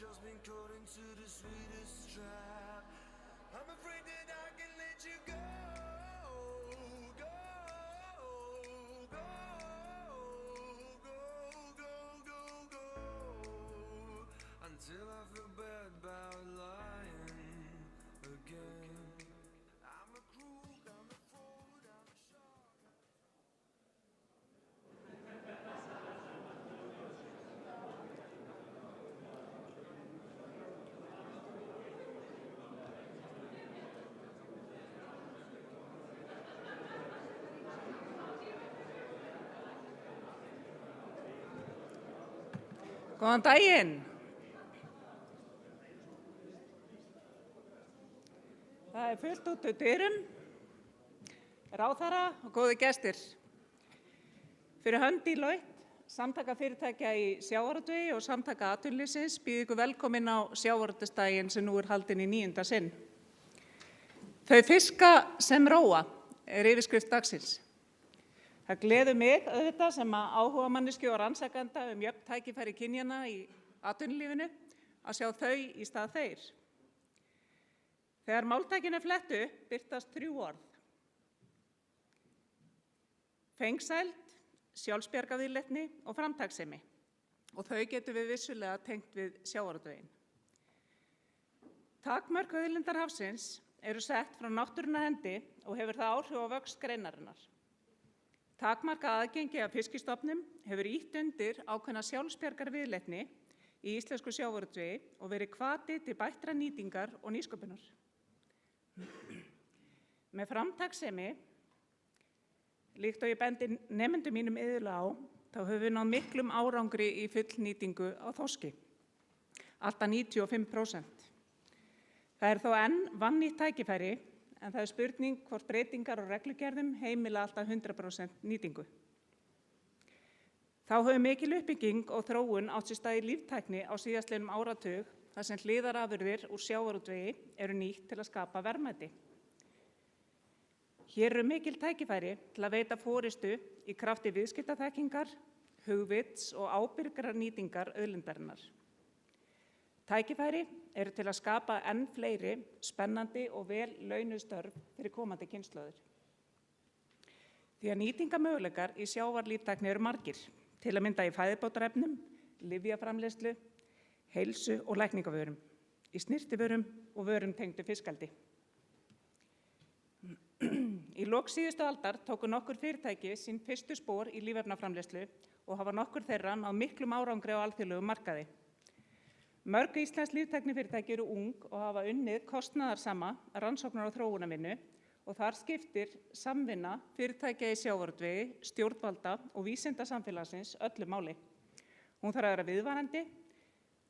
just been caught into the sweetest trap. I'm afraid that I can let you go, go, go, go, go, go, until I feel bad about lying again. I'm a crook, I'm a fraud, I'm a shark. Góðan daginn. Það fullt út úr dyrum, ráðherra og góðir gestir. Fyrir hönd Deloitte, samtaka fyrirtækja í sjávarútvegi og samtaka atvinnulífsins býð ykkur velkomin á sjávarútvegsdaginn sem nú haldinn í 9. sinn. Þau fiska sem róa yfirskrift dagsins. Það gleður mig auðvitað sem áhugamanneskju og rannsakanda jöfn tækifæri kynjanna í atvinnulífinu að sjá þau í stað þeir. Þegar máltækinu flettu birtast 3 orð. Fengsæld, sjálfsbjargarviðleitni og framtakssemi. Og þau getum við vissulega tengt við sjávarútveginn. Takmörk auðlindar hafsins eru sett frá náttúrunnar hendi og hefur það áhrif á vöxt greinarinnar. Takmarkað aðgengi af fiskistofnum hefur ýtt undir ákveðna sjálfsbjargarviðleitni í íslensku sjávarútvegi og verið hvati til bættra nýtingar og nýsköpunar. Með framtakssemi, líkt og ég bendi nemendum mínum iðulega á, þá höfum við náð miklum árangri í fullnýtingu á þorski, allt að 95%. Það þó enn vannýtt tækifæri, en það spurning hvort breytingar og reglugerðum heimila alltaf 100% nýtingu. Þá hefur mikil uppbygging og þróun átt sér stað í líftækni á síðastliðnum áratug þar sem hliðarafurðir úr sjávarútvegi eru nýtt til að skapa verðmæti. Hér eru mikil tækifæri til að veita forystu í krafti viðskiptaþekkingar, hugvits og ábyrgrar nýtingar auðlindarinnar. Tækifæri eru til að skapa enn fleiri spennandi og vel launuð störf fyrir komandi kynslóðir. Því að nýtingamöguleikar í sjávarlíftækni eru margir, til að mynda í fæðubótarefnum, lyfjaframleiðslu, heilsu og lækningavörum, í snyrtivörum og vörum tengdu fiskeldi. Í lok síðustu aldar tóku nokkur fyrirtæki sín fyrstu spor í lífefnaframleiðslu og hafa nokkur þeirra náð miklum árangri á alþjóðlegum markaði. Mörg íslensk líftæknifyrirtæki eru ung og hafa unnið kostnaðarsama rannsóknar- og þróunarvinnu og þar skiptir samvinna fyrirtækja í sjávarútvegi, stjórnvalda og vísindasamfélagsins öllu máli. Hún þarf að vera viðvarandi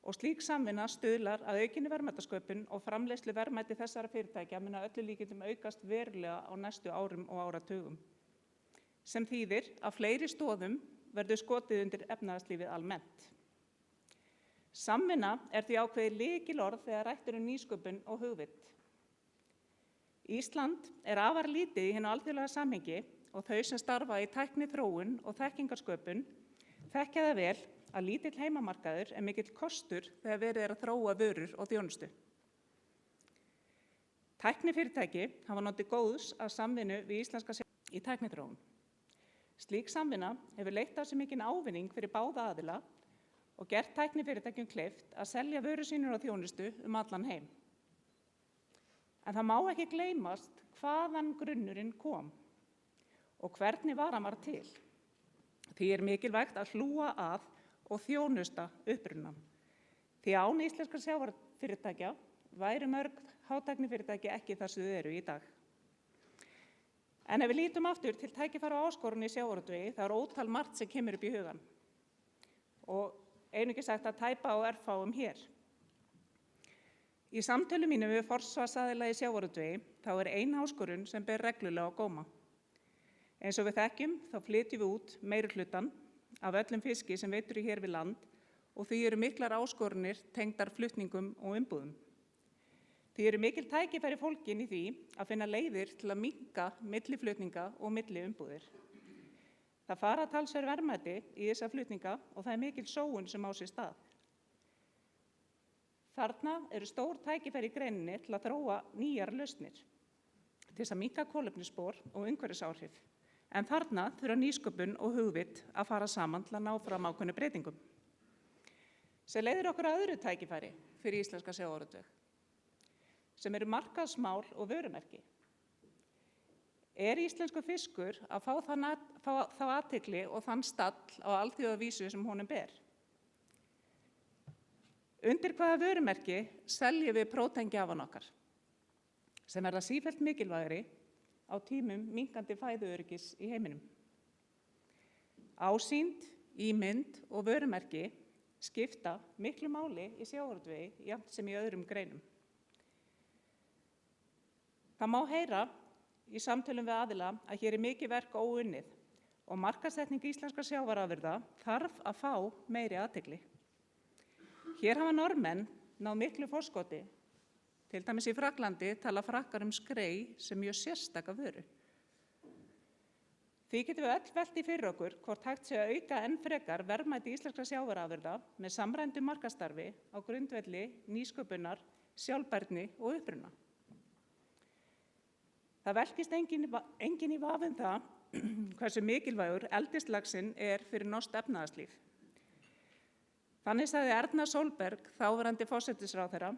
og slík samvinna stuðlar að aukinni verðmætasköpun og framleiðslu verðmæti þessara fyrirtækja mun að öllu líkindum aukast verulega á næstu árum og áratugum. Sem þýðir að fleiri stoðum verður skotið undir efnahagslífið almennt. Samvinna því ákveðið lykilorð þegar rætt nýsköpun og hugvit. Ísland afar lítið í hinu alþjóðlega samhengi og þau sem starfa í tækniþróun og þekkingarsköpun þekkja það vel að lítill heimamarkaður mikill kostur þegar verið að þróa vörur og þjónustu. Tæknifyrirtæki hafa notið góðs af samvinnu við íslenska í tækniþróun. Slík samvinna hefur leitt af sér mikinn ávinning fyrir báða aðila og gert tæknifyrirtækjum kleift að selja vörur sínar og þjónustu allan heim. En það má ekki gleymast hvaðan grunnurinn kom og hvernig varan var til. Því mikilvægt að hlúa að og þjónusta upprunann. Því án íslenskra sjávarfyrirtækja væru mörg hátæknifyrirtæki ekki þar sem þau eru í dag. En ef við lítum aftur til tækifæra og áskorun í sjávarútvegi, þá ótal margt sem kemur upp í hugann. Og einungis sagt að tæpa á örfáum hér. Í samtölum mínum við forsvarsaðila í sjávarútvegi þá ein áskorun sem ber reglulega á góma. Eins og við þekkjum þá flytjum við út meirihlutann af öllum fiski sem veiddur hér við land og því eru miklar áskorunir tengdar flutningum og umbúðum. Því eru mikil tækifæri fólgin í því að finna leiðir til að minnka milliflutninga og milliumbúðir. Það fara talsverð verðmæti í þessa flutninga og það mikil sóun sem á sér stað. Þarna eru stór tækifæri í greininni til að þróa nýjar lausnir til þess að minnka kolefnisspor og umhverfisáhrif. En þarna þurfa nýsköpun og hugvit að fara saman til að ná fram ákveðnum breytingum. Sem leiðir okkur að öðru tækifæri fyrir íslenska sjávarútveg, sem eru markaðsmál og vörumerki. Er íslenskur fiskur að fá þá athygli og þann stall á alþjóðavísu sem honum ber? Undir hvaða vörumerki seljum við próteingjafana okkar, sem verða sífellt mikilvægari á tímum minnkandi fæðuöryggis í heiminum? Ásýnd, ímynd og vörumerki skipta miklu máli í sjávarútvegi jafnt sem í öðrum greinum. Það má heyra í samtölum við aðila að hér er mikið verk óunnið og markaðssetning íslenskra sjávarafurða þarf að fá meiri athygli. Hér hafa Norðmenn náð miklu forskoti, til dæmis í Frakklandi tala Frakkar skrei sem mjög sérstaka vöru. Því getum við öll velt í fyrir okkur hvort hægt sé að auka enn frekar verðmæti íslenskra sjávarafurða með samræmdu markaðsstarfi á grundvelli nýsköpunar, sjálfbærni og uppruna. Það velkist enginn í vafa það hversu mikilvægur eldislaxinn er fyrir norskt efnahagslíf. Þannig sagði Erna Solberg, þáverandi forsætisráðherra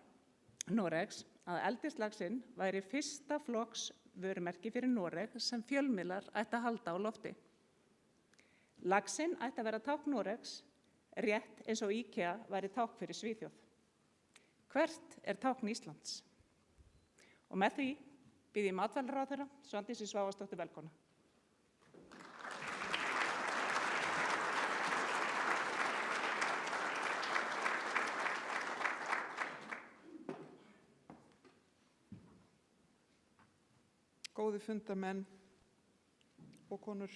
Noregs, að eldislaxinn væri fyrsta flokks vörumerki fyrir Noreg sem fjölmiðlar ætti að halda á lofti. Laxinn ætti að vera tákn Noregs, rétt eins og IKEA væri tákn fyrir Svíþjóð. Hvert er tákn Íslands? Og með því býð ég matvælaráðherra Svandísi Svavarsdóttur velkomna. Góði fundarmenn og konur.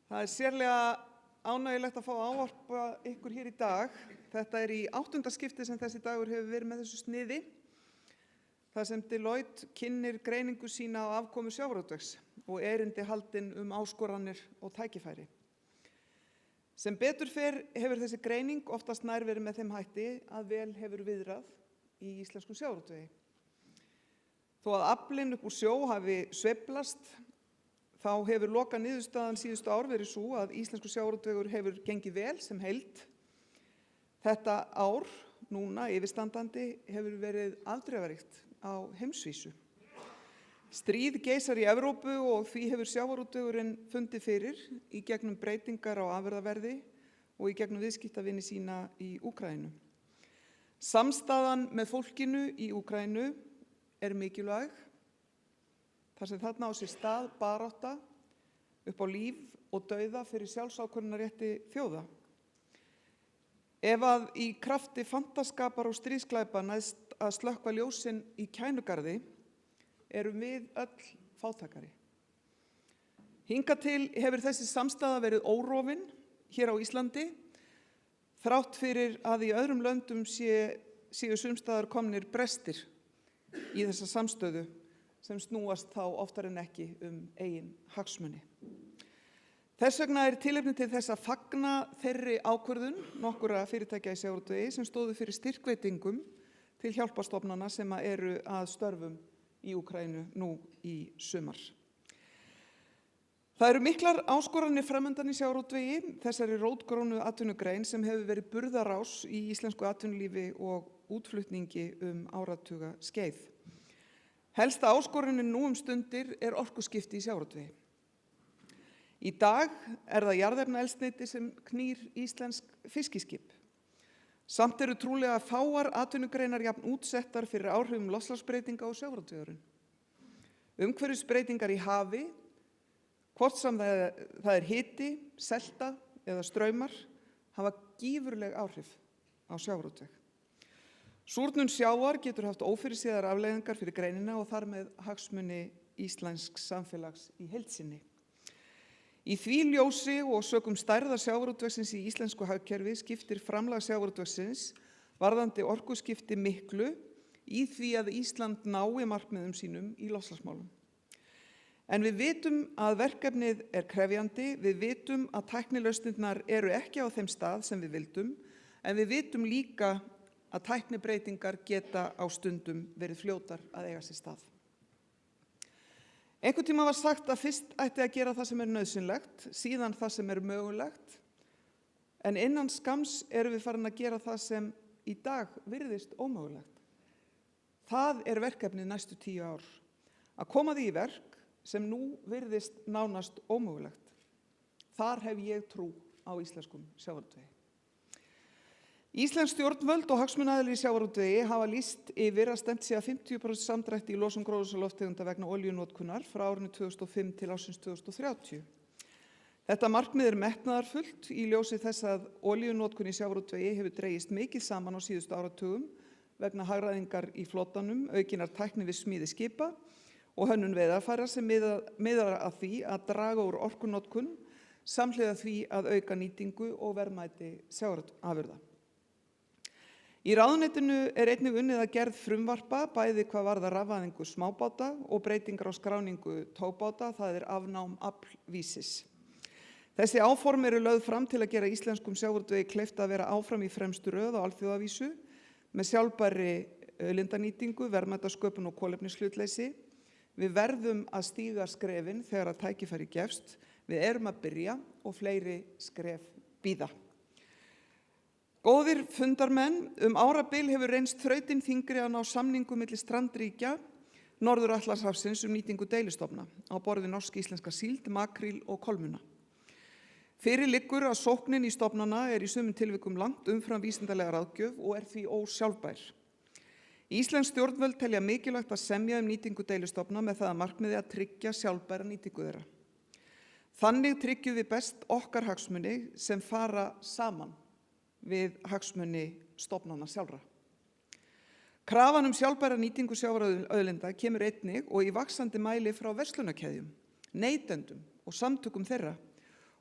Það er sérlega ánægjulegt að fá að ávarpa ykkur hér í dag. Þetta er í 8. skipti sem þessi dagur hefur verið með þessu sniði, þar sem Deloitte kynnir greiningu sína á afkomu sjávarútvegs og erindi haldin áskoranir og tækifæri. Sem betur fer hefur þessi greining oftast nær verið með þeim hætti að vel hefur viðrað í íslenskum sjávarútvegi. Þó að aflinn upp úr sjó hafi sveiflast, þá hefur lokaniðurstaðan síðustu ár verið sú að íslenskur sjávarútvegur hefur gengið vel sem heild. Þetta ár, núna yfirstandandi, hefur verið afdrifaríkt á heimsvísu. Stríð geisar í Evrópu og því hefur sjávarútvegurinn fundið fyrir í gegnum breytingar á afurðaverði og í gegnum viðskiptavini sína í Úkraínu. Samstaðan með fólkinu í Úkraínu er mikilvæg, þar sem þarna á sér stað barátta upp á líf og dauða fyrir sjálfsákvörðunarrétti þjóða. Ef að í krafti fantaskapar og stríðsglæpa næst að slökkva ljósin í Kænugarði, erum við öll fátækari. Hingað til hefur þessi samstaða verið órofin hér á Íslandi, þrátt fyrir að í öðrum löndum séu sumstaðar komnir brestir í þessa samstöðu sem snúast þá oftar en ekki eigin hagsmuni. Þess vegna er tilefni til þess að fagna þeirri ákvörðun nokkurra fyrirtækja í sjávarútvegi sem stóðu fyrir styrkveitingum til hjálparstofnana sem eru að störfum í Úkraínu nú í sumar. Það eru miklar áskoranir framundan í sjávarútvegi, þessari rótgrónu atvinnugrein sem hefur verið burðarás í íslensku atvinnulífi og útflutningi áratuga skeið. Helsta áskorunin nú stundir er orkuskipti í sjávarútvegi. Í dag er það jarðefnaeldsneyti sem knýr íslensk fiskiskip. Samt eru trúlega fáar atvinnugreinar jafn útsettar fyrir áhrifum loftslagsbreytinga á sjávarútvegurinn. Umhverfisbreytingar í hafi, hvort sem það er hiti, selta eða straumar, hafa gífurleg áhrif á sjávarútveg. Súrnun sjávar getur haft ófyrirséðar afleiðingar fyrir greinina og þar með hagsmuni íslensks samfélags í heild sinni. Í því ljósi og sökum stærðar sjávarútvegsins í íslensku hagkerfi skiptir framlag sjávarútvegsins varðandi orkuskipti miklu í því að Ísland nái markmiðum sínum í loftslagsmálum. En við vitum að verkefnið er krefjandi, við vitum að tæknilausnirnar eru ekki á þeim stað sem við vildum, en við vitum líka að tæknibreytingar geta á stundum verið fljótar að eiga sér stað. Einhvern tíma var sagt að fyrst ætti að gera það sem nauðsynlegt, síðan það sem mögulegt, en innan skamms erum við farin að gera það sem í dag virðist ómögulegt. Það verkefnið næstu 10 ár, að koma því í verk sem nú virðist nánast ómögulegt. Þar hef ég trú á íslenskum sjávarútvegi. Íslensk stjórnvöld og hagsmunaaðilar í sjávarútvegi hafa lýst yfir að stefnt sé að 50% samdrætti í losun gróðurhúsalofttegunda vegna olíunotkunar frá árinu 2005 til ársins 2030. Þetta markmið metnaðarfullt í ljósi þess að olíunotkun í sjávarútvegi hefur dregist mikið saman á síðustu áratugum vegna hagræðingar í flotanum, aukinnar tækni við smíði skipa og hönnun veiðarfæra sem miðar að því að draga úr orkunotkun samhliða því að auka nýtingu og verðmæti sjávarafurða. Í ráðuneytinu einnig unnið að gerð frumvarpa, bæði hvað varðar rafvæðingu smábáta og breytingar á skráningu tóbáta, það afnám aflvísis. Þessi áform lögð fram til að gera íslenskum sjávarútvegi kleift að vera áfram í fremstu röð á alþjóðavísu með sjálfbærri auðlindanýtingu, verðmætasköpun og kolefnishlutleysi. Við verðum að stíga skrefin þegar að tækifæri gefst. Við erum að byrja og fleiri skref bíða. Góðir fundarmenn, árabil hefur reynst þrautin þyngri að ná samningum milli strandríkja Norður-Atlantshafsins nýtingu deilistofna á borð við norsk-íslenska síld, makríl og kolmunna. Fyrir liggur að sóknin í stofnana í sumum tilvikum langt umfram vísindalega ráðgjöf og því ósjálfbær. Íslensk stjórnvöld telja mikilvægt að semja nýtingu deilistofna með það að markmiði að tryggja sjálfbæra nýtingu þeirra. Þannig tryggjum við best okkar hagsmuni sem fara saman við hagsmuni stofnana sjálfra. Krafan sjálfbæra nýtingu sjávarauðlinda kemur einnig og í vaxandi mæli frá verslunarkeðjum, neytendum og samtökum þeirra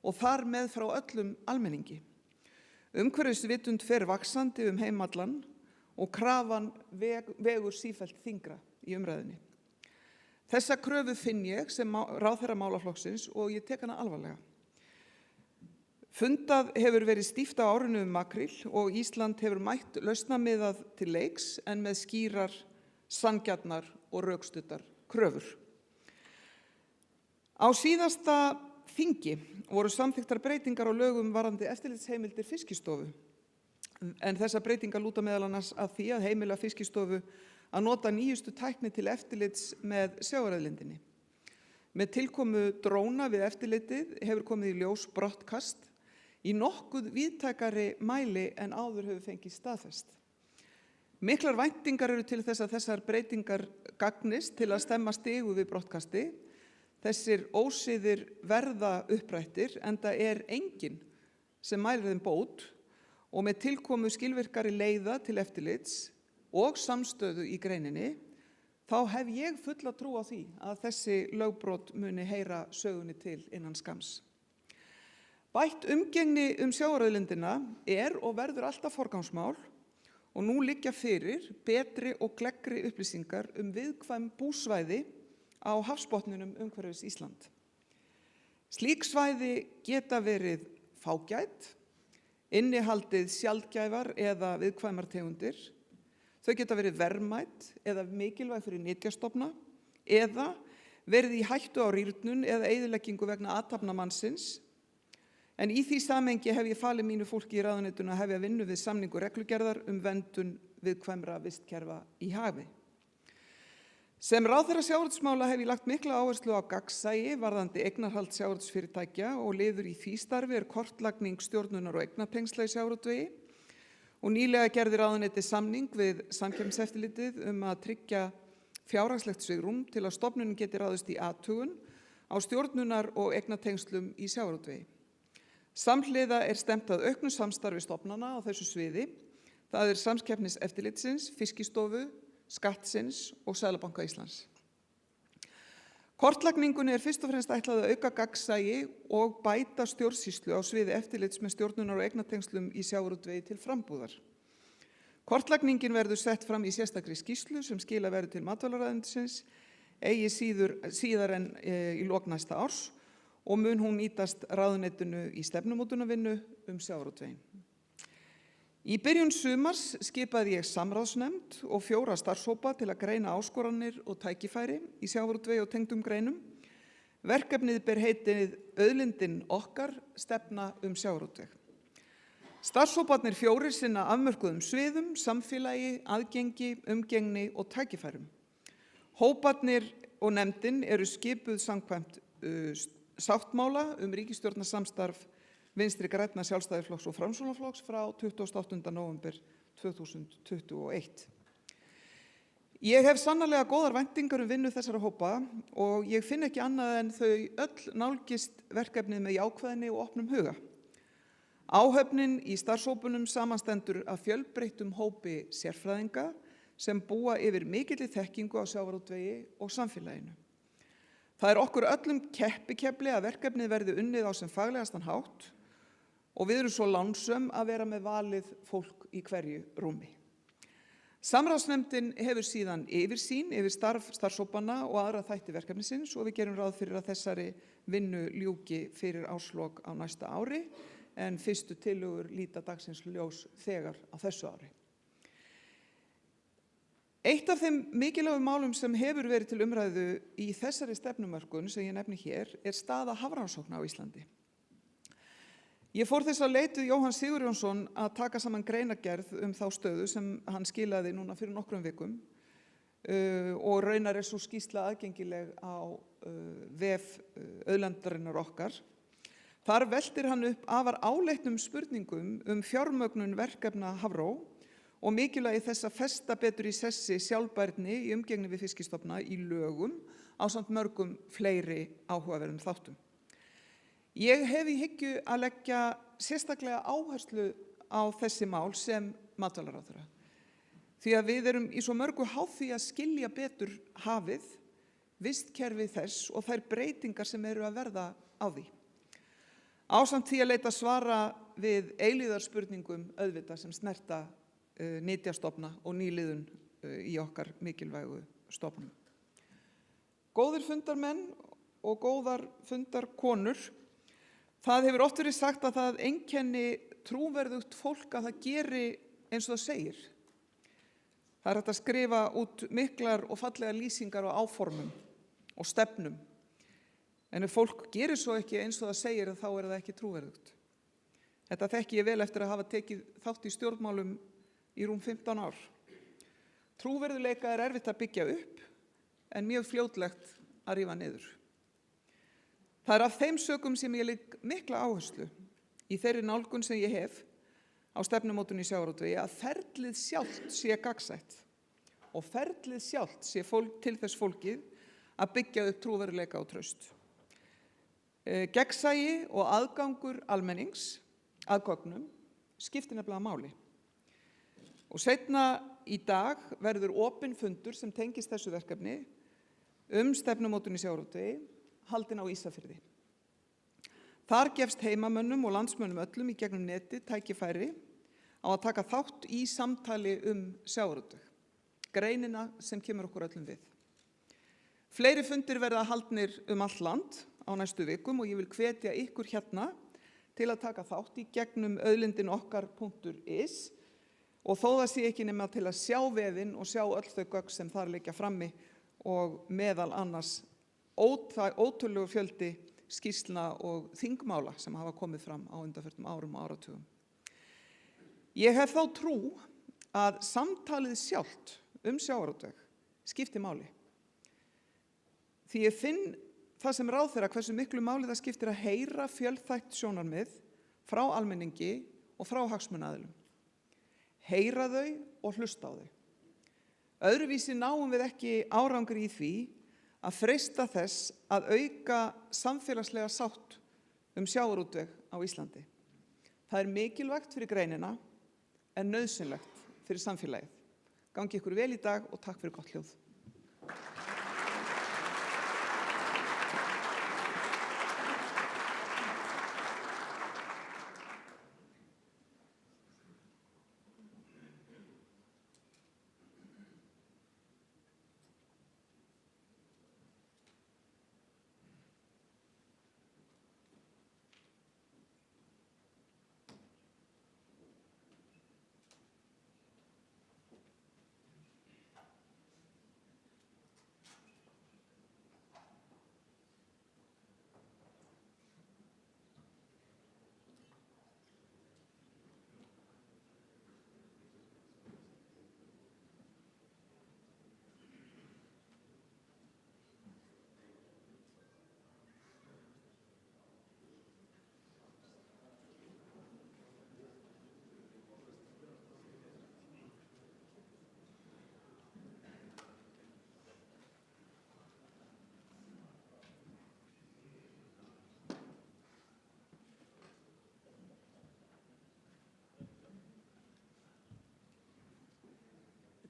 og þar með frá öllum almenningi. Umhverfisvitund fer vaxandi heim allan og krafan vegur sífellt þyngra í umræðunni. Þessa kröfu finn ég sem ráðherra málaflokksins og ég tek hana alvarlega. Fundað hefur verið stíft á árinu makríl og Ísland hefur mætt lausnamiðað til leiks en með skýrar, sanngjarnar og rökstuddar kröfur. Á síðasta þingi voru samþykktar breytingar á lögum varðandi eftirlitsheimildir Fiskistofu, en þessar breytingar lúta meðal annars að því að heimila Fiskistofu að nota nýjustu tækni til eftirlits með sjávarauðlindinni. Með tilkomu dróna við eftirlitið hefur komið í ljós brottkast í nokkuð víðtækari mæli en áður hefur fengið staðfest. Miklar væntingar til þess að þessar breytingar gagnist til að stemma stigu við brottkasti. Þessir ósiðir verða upprættir enda enginn sem mælir þeim bót og með tilkomu skilvirkari leiða til eftirlits og samstöðu í greininni þá hef ég fulla trú á því að þessi lögbrot muni heyra sögunni til innan skamms. Bætt umgengni sjávarauðlindina og verður alltaf forgangsmál og nú liggja fyrir betri og gleggri upplýsingar viðkvæm búsvæði á hafsbotninum umhverfis Ísland. Slík svæði geta verið fágæt, innihaldið sjaldgæfar eða viðkvæmar tegundir. Þau geta verið verðmæt eða mikilvæg fyrir nytjastofna eða verið í hættu á rýrnun eða eyðileggingu vegna athafna mannsins. En í því samhengi hef ég falið mínu fólki í ráðuneytinu að hefja vinnu við samningu reglugerðar verndun viðkvæmra vistkerfa í hafi. Sem ráðherra sjávarútvegsmála hef ég lagt mikla áherslu á gagnsæi varðandi eignarhald sjávarútvegsfyrirtækja og liður í því starfi kortlagning stjórnunar og eignatengsla í sjávarútvegi og nýlega gerði ráðuneyti samning við Samkeppniseftirlitið að tryggja fjárhagslegt svigrúm til að stofnunin geti ráðist í athugun á stjórnunar og eignatengslum í sjávarútvegi. Samhliða stefnt að auknu samstarfi stofnana á þessu sviði, það Samkeppniseftirlitsins, Fiskistofu, Skattsins og Seðlabanka Íslands. Kortlagningunni fyrst og fremst ætlað að auka gagnsæi og bæta stjórnsýslu á sviði eftirlits með stjórnunar og eignatengslum í sjávarútvegi til frambúðar. Kortlagningin verður sett fram í sérstakri skýrslu sem skilað verður til matvælaráðuneytisins eigi síðar en í lok næsta árs og mun hún nýtast ráðuneytinu í stefnumótunarvinnu sjávarútveginn. Í byrjun sumars skipaði ég samráðsnefnd og 4 starfshópa til að greina áskoranir og tækifæri í sjávarútvegi og tengdum greinum. Verkefnið ber heitið Auðlindin okkar, stefna sjávarútveg. Starfshóparnir 4 sinna afmörkuðum sviðum, samfélagi, aðgengi, umgengni og tækifærum. Hóparnir og nefndin eru skipuð samkvæmt sáttmála ríkisstjórnarsamstarf Vinstri grænna, Sjálfstæðisflokks og Framsóknarflokks frá 28. nóvember 2021. Ég hef sannarlega góðar væntingar vinnu þessara hópa og ég finn ekki annað en þau öll nálgist verkefnið með jákvæðni og opnum huga. Áhöfnin í starfshópunum samanstendur af fjölbreyttum hópi sérfræðinga sem búa yfir mikilli þekkingu á sjávarútvegi og samfélaginu. Það er okkur öllum keppikefli að verkefnið verði unnið á sem faglegastan hátt og við erum svo lánsöm að vera með valið fólk í hverju rúmi. Samráðsnefndin hefur síðan yfirsýn yfir starfshópanna og aðra þætti verkefnisins og við gerum ráð fyrir að þessari vinnu ljúki fyrir árslok á næsta ári en fyrstu tillögur líta dagsins ljós þegar á þessu ári. Eitt af þeim mikilvægu málum sem hefur verið til umræðu í þessari stefnumörkun sem ég nefni hér er staða hafrannsókna á Íslandi. Ég fór þess að leituð Jóhann Sigurjónsson að taka saman greinargerð þá stöðu sem hann skilaði núna fyrir nokkrum vikum og raunar er svo skýrsla aðgengileg á vef Auðlindarinnar okkar. Þar veltir hann upp afar áleitnum spurningum fjármögnun verkefna Hafró og mikilvægi þess að festa betur í sessi sjálfbærni í umgengni við fiskistofna í lögum ásamt mörgum fleiri áhugaverðum þáttum. Ég hef í hyggju að leggja sérstaklega áherslu á þessi mál sem matvælaráðherra. Því að við erum í svo mörgu háð því að skilja betur hafið, vistkerfi þess og þær breytingar sem eru að verða á því. Ásamt því að leita svara við eilífðarspurningum auðvitað sem snerta nytjastofna og nýliðun í okkar mikilvægu stofnum. Góðir fundarmenn og góðar fundarkonur, það hefur oft verið sagt að það einkenni trúverðugt fólk að það geri eins og það segir. Það er hægt að skrifa út miklar og fallegar lýsingar á áformum og stefnum. En ef fólk gerir svo ekki eins og það segir, þá er það ekki trúverðugt. Þetta þekki ég vel eftir að hafa tekið þátt í stjórnmálum í rúm 15 ár. Trúverðugleika er erfitt að byggja upp, en mjög fljótlegt að rífa niður. Það er af þeim sökum sem ég legg mikla áherslu í þeirri nálgun sem ég hef á stefnumótun í sjávarútvegi að ferlið sjálft sé gagnsætt og ferlið sjálft sé til þess fólkið að byggja upp trúverðugleika og traust. Gegnsæi og aðgangur almennings að gögnum skiptir nefnilega máli. Og seinna í dag verður opinn fundur sem tengist þessu verkefni stefnumótun í sjávarútvegi haldinn á Ísafirði. Þar gefst heimamönnum og landsmönnum öllum í gegnum netið tækifæri á að taka þátt í samtali sjávarútveg, greinina sem kemur okkur öllum við. Fleiri fundir verða haldnir allt land á næstu vikum og ég vil hvetja ykkur hérna til að taka þátt í gegnum auðlindinokkar.is og þó það sé ekki nema til að sjá vefinn og sjá öll þau gögn sem þar liggja frammi og meðal annars ótrúlegur fjöldi skýrslna og þingmála sem hafa komið fram á undanförnum árum og áratugum. Ég hef þá trú að samtalið sjálft sjávarútveg skiptir máli. Því ég finn það sem ráðherra hversu miklu máli það skiptir að heyra fjölþætt sjónarmið frá almenningi og frá hagsmunaaðilum. Heyra þau og hlusta á þau. Öðruvísi náum við ekki árangri í því að freista þess að auka samfélagslega sátt sjávarútveg á Íslandi. Það er mikilvægt fyrir greinina en nauðsynlegt fyrir samfélagið. Gangi ykkur vel í dag og takk fyrir gott hljóð.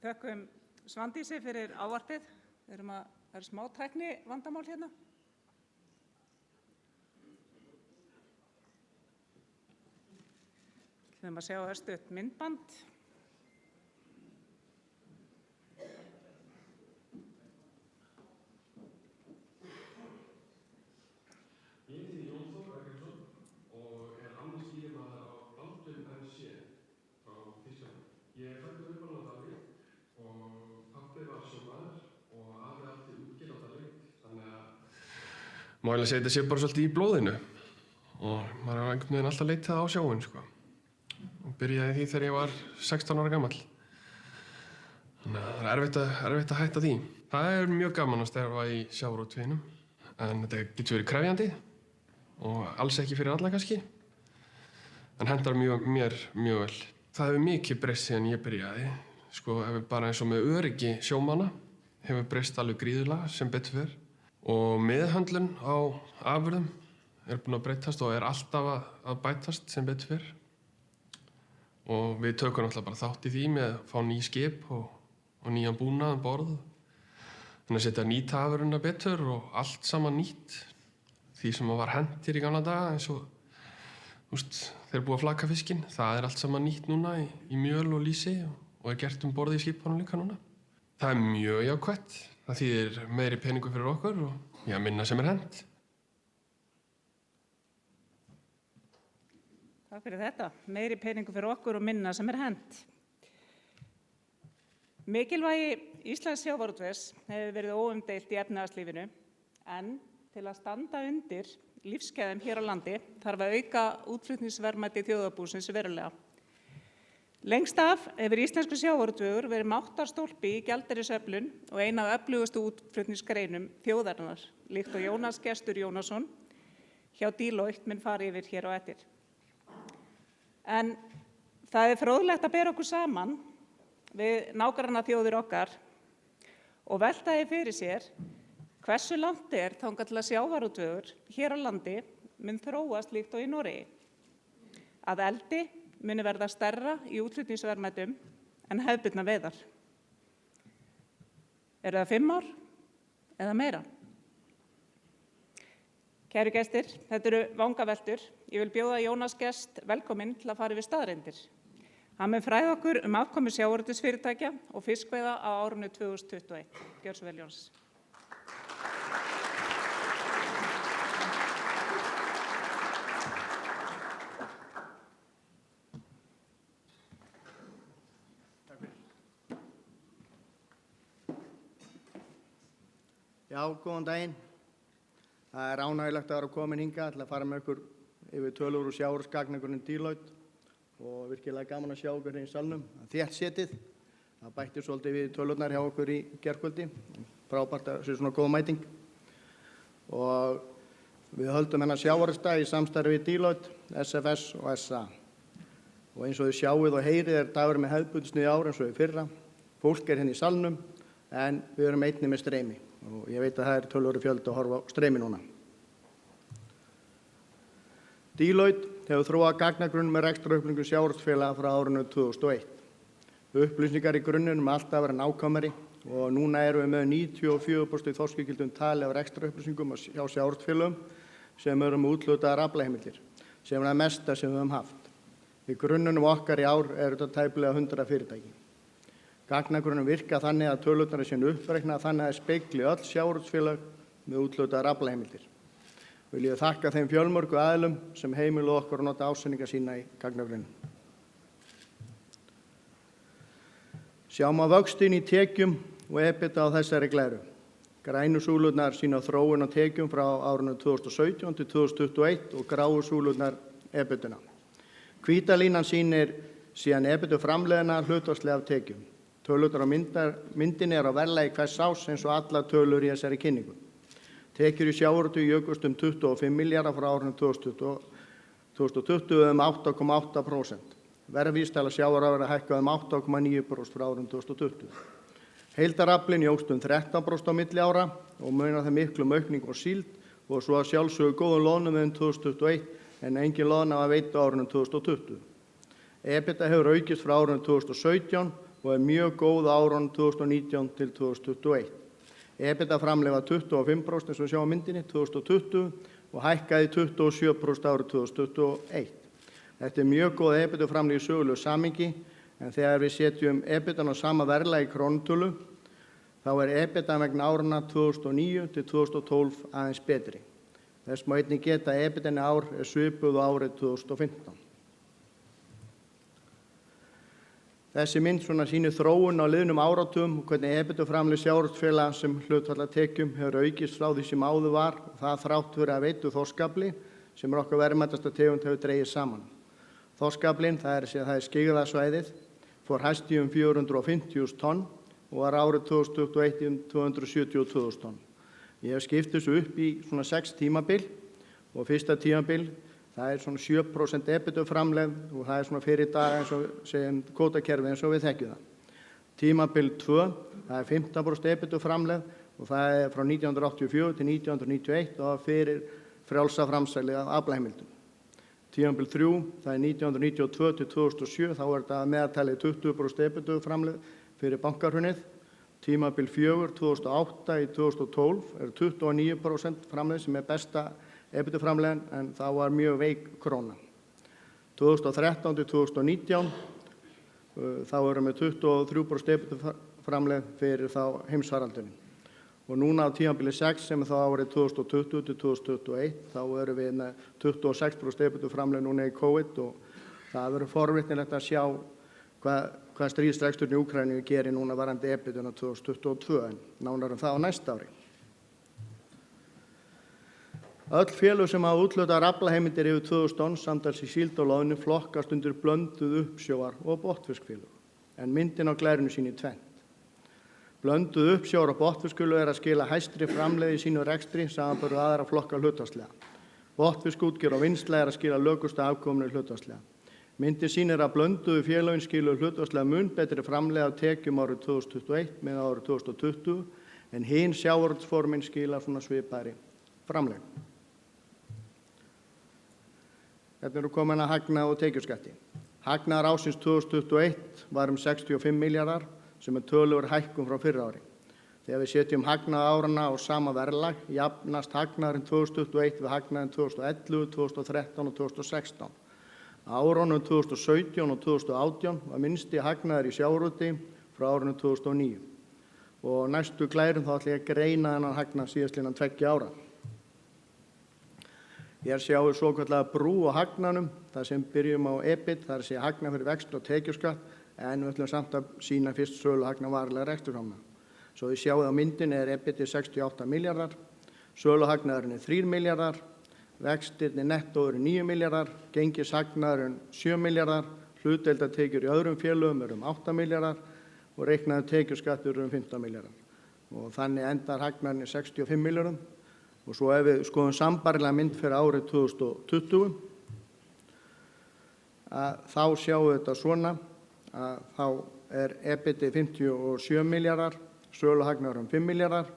Þökkum Svandísi fyrir ávarpið. Það eru smá tækni vandamál hérna. Við erum að sjá örstutt myndband. Ég heiti Jón Þór Eggertsson og annar stýrimaður á Baldwin NC frá Þýskalandi. Ég fæddur uppalinn á Dalvík og pabbi var sjómaður og afi átti útgerð á Dalvík, þannig að má eiginlega segja þetta sé bara svolítið í blóðinu og maður hefur einhvern veginn alltaf leitað á sjóinn, sko. Og byrjaði því þegar ég var 16 ára gamall. Þannig að það er erfitt að hætta því. Það er mjög gaman að starfa í sjávarútveginum, en þetta getur verið krefjandi og alls ekki fyrir alla kannski, en hentar mér mjög vel. Það hefur mikið breyst síðan ég byrjaði, sko, hefur bara eins og með öryggi sjómanna hefur breyst alveg gríðarlega sem betur fer og meðhöndlun á afurðum er búin að breytast og er alltaf að bætast sem betur fer. Og við tökum náttúrulega bara þátt í því með að fá ný skip og nýjan búnað um borð. Þannig að setja nýta afurðina betur og allt saman nýtt. Því sem var hent hér í gamla daga eins og þeir búið að flaka fiskinn. Það er allt saman nýtt núna í mjöl og lýsi og er gert um borði í skipunum líka núna. Það er mjög jákvætt. Það þýðir meiri peningur fyrir okkur og minna sem er hent. Takk fyrir þetta. Meiri peningur fyrir okkur og minna sem er hent. Mikilvægi Íslands sjávarútvegs hefur verið óumdeilt í efnahagslífinu, en til að standa undir lífsgæðum hér á landi þarf að auka útflutningsverðmæti þjóðarbúsins verulega. Lengst af hefur íslenskur sjávarútvegur verið máttarstólpi í gjaldeyrisöflun og ein af öflugustu útflutningsgreinum þjóðarinnar, líkt og Jónas Gestur Jónasson hjá Deloitte mun fara yfir hér á eftir. En það er fróðlegt að bera okkur saman við nágrannaþjóðir okkar og velta því fyrir sér hversu langt er þangað til að sjávarútvegur hér á landi mun þróast líkt og í Noregi. Að eldi muni verða stærra í útflutningsverðmætum en hefðbundnar veiðar. Eru það 5 ár eða meira? Kæru gestir, þetta eru vangaveltur. Ég vil bjóða Jónas Gest velkominn til að fara yfir staðreyndir. Hann mun fræða okkur afkomu sjávarútvegsfyrirtækja og fiskveiða á árinu 2021. Gjörðu svo vel, Jónas. Takk fyrir. Já, góðan daginn. Það er ánægjulegt að vera komin hingað til að fara með ykkur yfir tölur úr sjávarútvegsgagnagrunninn Deloitte og virkilega gaman að sjá okkur í salnum. Þétt setið. Það bætti svolítið við tölurnar hjá okkur í gærkvöldi. Frábært að sé svona góð mæting. Og við höldum hennar sjávarútvegsdag í samstarfi við Deloitte, SFS og SA. Og eins og þið sjáið og heyrið er dagur með hefðbundnu í ár eins og í fyrra. Fólk er hérna í salnum en við erum einnig með streymi. Og ég veit að það er tölvöru fjöldi að horfa á streymi núna. Deloitte hefur þróað gagnagrunn með rekstrarupplýsingum sjávarútvegsfélaga frá árinu 2001. Upplýsingar í grunninum alltaf verið nákvæmari og núna erum við með 94% þorskígildum tali af rekstrarupplýsingum hjá sjávarútvegsfélögum sem eru með úthlutaðar aflaheimildir, sem er það mesta sem við höfum haft. Í grunnunum okkar í ár eru þetta tæplega 100 fyrirtæki. Gagnagrunnum virka þannig að tölurnar séu uppreiknaðar þannig að spegli öll sjávarútvegsfélög með úthlutaðar aflaheimildir. Vil ég þakka þeim fjölmörgu aðilum sem heimiluðu okkur að nota ásetninga sína í gagnagrunninn. Sjáum að vöxtinn í tekjum og EBITDA á þessari glæru. Grænu súlurnar sýna þróun á tekjum frá árinu 2017 til 2021 og gráu súlurnar EBITDA. Hvíta línan sýnir síðan EBITDA framleiðina hlutfallslega af tekjum. Tölurnar á myndinni er á verðlagi hvers árs eins og allar tölur í þessari kynningu. Tekjur í sjávarútvegi jukust 25 milljarða frá árinu 2020 8,8%. Verðvísitala sjávarafurða hækkaði 8,9% frá árinu 2020. Heildaraflinn jókst 13% á milli ára og munar það miklum aukning og síld og svo að sjálfsögðu góðum loðnum 2021 en engin loðna var veitt á árinu 2020. EBITDA hefur aukist frá árinu 2017 og er mjög góð á árunum 2019 til 2021. EBITDA-framlegð var 25% eins og við sjáum á myndinni 2020 og hækkaði 27% árið 2021. Þetta er mjög góð EBITDA-framlegð í sögulegu samhengi, en þegar við setjum EBITDA á sama verðlag í krónutölu þá er EBITDA vegna áranna 2009 til 2012 aðeins betri. Þess má einnig geta að EBITDA í ár er svipuð á árið 2015. Þessi mynd sýnir þróun á liðnum áratugum og hvernig EBITDA-framlegð sjávarútvegsfélaga sem hlutfall af tekjum hefur aukist frá því sem áður var og það þrátt fyrir að veittu þorskafli sem er okkar verðmætasta tegund hefur dregið saman. Þorskaflinn, það er Skeiðarsvæðið, fór hæst í 450.000 tonn og var árið 2021 272.000 tonn. Ég hef skipt þessu upp í 6 tímabil og fyrsta tímabil það er 7% EBITDA-framlegð og það er fyrir daga eins og segjum kvótakerfi eins og við þekkjum það. Tímabil 2, það er 15% EBITDA-framlegð og það er frá 1984 til 1991 og það fyrir frjálsa framsælið af aflaheimildum. Tímabil 3, það er 1992 til 2007, þá er þetta meðaltalið 20% EBITDA-framlegð fyrir bankahrunið. Tímabil 4, 2008 í 2012 er 29% framlegð sem er besta EBITDA-framlegðin en það var mjög veik króna. 2013 til 2019 þá erum við 23% EBITDA-framlegð fyrir þá heimsfaraldurinn. Og núna á tímabili 6 sem er þá árið 2020 til 2021 þá erum við með 26% EBITDA-framlegð núna í COVID og það verður forvitnilegt að sjá hvað stríðsreksturinn í Úkraínu gerir núna varðandi EBITDA 2022 en nánar það á næsta ári. Öll félög sem hafa úthlutaðar aflaheimildir yfir 2000 tonn samtals í síld og loðnu flokkast undir blönduð uppsjávar- og botnfiskfélög en myndin á glærinu sýnir tvennt. Blönduð uppsjávar- og botnfiskfélög er að skila hæstri framlegð í sínu rekstri samanborið við aðra flokka hlutfallslega. Botnfiskútgerð og vinnsla er að skila lögustu afkominu hlutfallslega. Myndin sýnir að blönduðu félögin skiluðu hlutfallslega mun betri framlegð af tekjum árið 2021 með árið 2020 en hin sjávarútvegsformin skila svipaðri framlegð. Þetta eru komin að hagnað og tekjuskatti. Hagnaður ársins 2021 var 65 milljarðar sem er töluverð hækkun frá fyrra ári. Þegar við setjum hagnað áranna á sama verðlag jafnast hagnaðurinn 2021 við hagnaðinn 2011, 2013 og 2016. Á árunum 2017 og 2018 var minnsti hagnaður í sjávarútvegi frá árinu 2009 og næstu glærum þá ætla ég að greina þennan hagnað síðastliðna 2 ára. Hér sjáum við svokallaða brú á hagnaðnum, þar sem byrjum á EBIT, þar sé hagnað fyrir vexti og tekjuskatt, en við ætlum samt að sýna fyrst söluhagnað varanlega rekstrarframlag. Svo við sjáum á myndinni er EBIT 68 milljarðar, söluhagnaðurinn 3 milljarðar, vextirnir nettó eru 9 milljarðar, gengishagnaðurinn 7 milljarðar, hlutdeildartekjur í öðrum félögum 8 milljarðar og reiknaður tekjuskattur 15 milljarðar. Og þannig endar hagnaðurinn 65 milljarðum. Og svo ef við skoðum sambærilega mynd fyrir árið 2020, þá sjáum við þetta svona, þá er EBIT 57 milljarðar, söluhagnaður 5 milljarðar,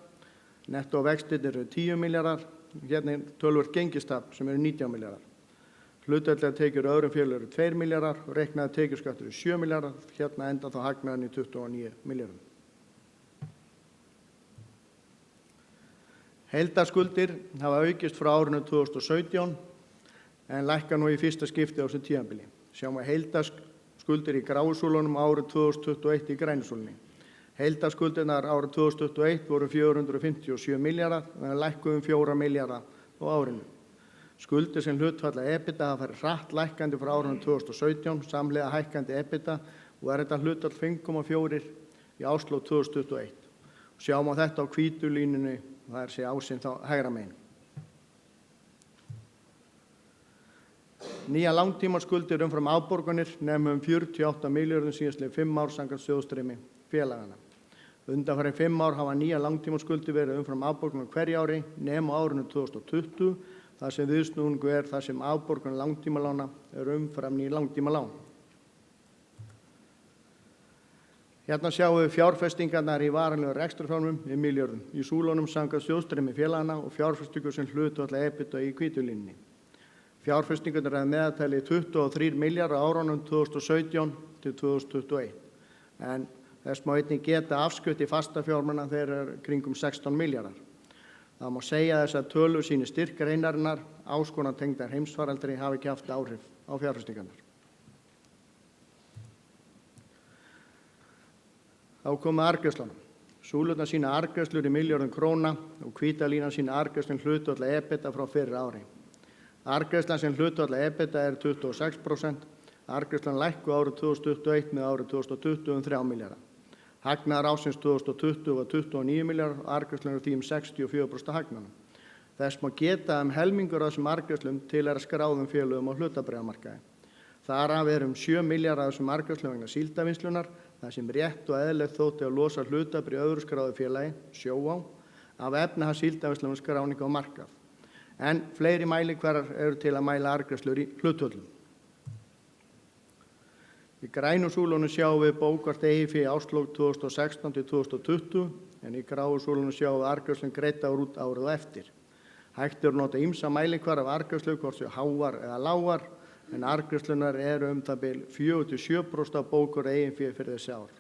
nettó vextirnir 10 milljarðar, hérna er töluvert gengistap sem 19 milljarðar. Hlutdeildartekjur í öðrum félögum 2 milljarðar og reiknaður tekjuskattur 7 milljarðar, hérna enda þá hagnaðurinn 29 milljarðum. Heildarskuldir hafa aukist frá árinu 2017 en lækka nú í fyrsta skipti á þessu tímabili. Sjáum við heildarskuldir í gráusúlunum árið 2021 í grænusúlunni. Heildarskuldirnar árið 2021 voru 457 milljarðar en lækkuðu 4 milljarðar á árinu. Skuldir sem hlutfall af EBITDA hafa farið hratt lækkandi frá árinu 2017 samhliða hækkandi EBITDA og er þetta hlutfall 5,4 í árslok 2021. Sjáum á þetta á hvítu línunni. Það er sér ásinn þá hægra megin. Nýja langtímaskuldir umfram afborganir nemu 48 milljörðum síðastliðin 5 ár samkvæmt sjóðstreymi félagana. Undanfarin 5 ár hafa nýja langtímaskuldir verið umfram afborganir hverju ári nema árinu 2020 þar sem viðsnúningu er þar sem afborganir langtímalána umfram ný langtímalán. Hérna sjáum við fjárfestingarnar í varanlegum rekstrarformum í milljörðum í súlunum samkvæmt sjóðstreymi félagana og fjárfestingu sem hlutfall af EBITDA í hvítulínunni. Fjárfestingarnar er meðaltali 23 milljarðar á árunum 2017 til 2021. en þess má einnig geta afskriftir fastafjármuna þeirra kringum 16 milljarðar. Það má segja að þessar tölur sýni styrk greinarinnar, áskorunartengdar heimsfaraldri hafi ekki haft áhrif á fjárfestingarnar. Þá komið arðgreiðslunum. Súlurnar sýna arðgreiðslur í milljörðum króna og hvíta línan sýna arðgreiðslur hlutfall af EBITDA frá fyrra ári. Arðgreiðslan sem hlutfall af EBITDA er 26%, arðgreiðslan lækkuð árið 2021 með árið 2020 3 milljarða. Hagnaður ársins 2020 var 29 milljarðar og arðgreiðslan er því 64% hagnanum. Þess má geta helmingur af þessum arðgreiðslum til skráðum félögum á hlutabréfamarkaði. Þar af 7 milljarðar af þessum arðgreiðslum vegna síldarvinnslunnar, þar sem rétt og eðlilegt þótti að losa hlutabréf öðru skráðu félagi, Sjóvá, af efnahags síldarvinnslunum skráningu á markað. En fleiri mælikvarðar eru til að mæla arðgreiðslur í hlutföllum. Í grænu súlunum sjáum við bókvart eigið fé í árslok 2016 til 2020, en í gráu súlunum sjáum við arðgreiðslum greiddar út árið á eftir. Hægt að nota ýmsa mælikvarða af arðgreiðslu, hvort séu háar eða lágar, en arðgreiðslunar eru það bil 47% af bókvart eigið fé fyrir þessi ár.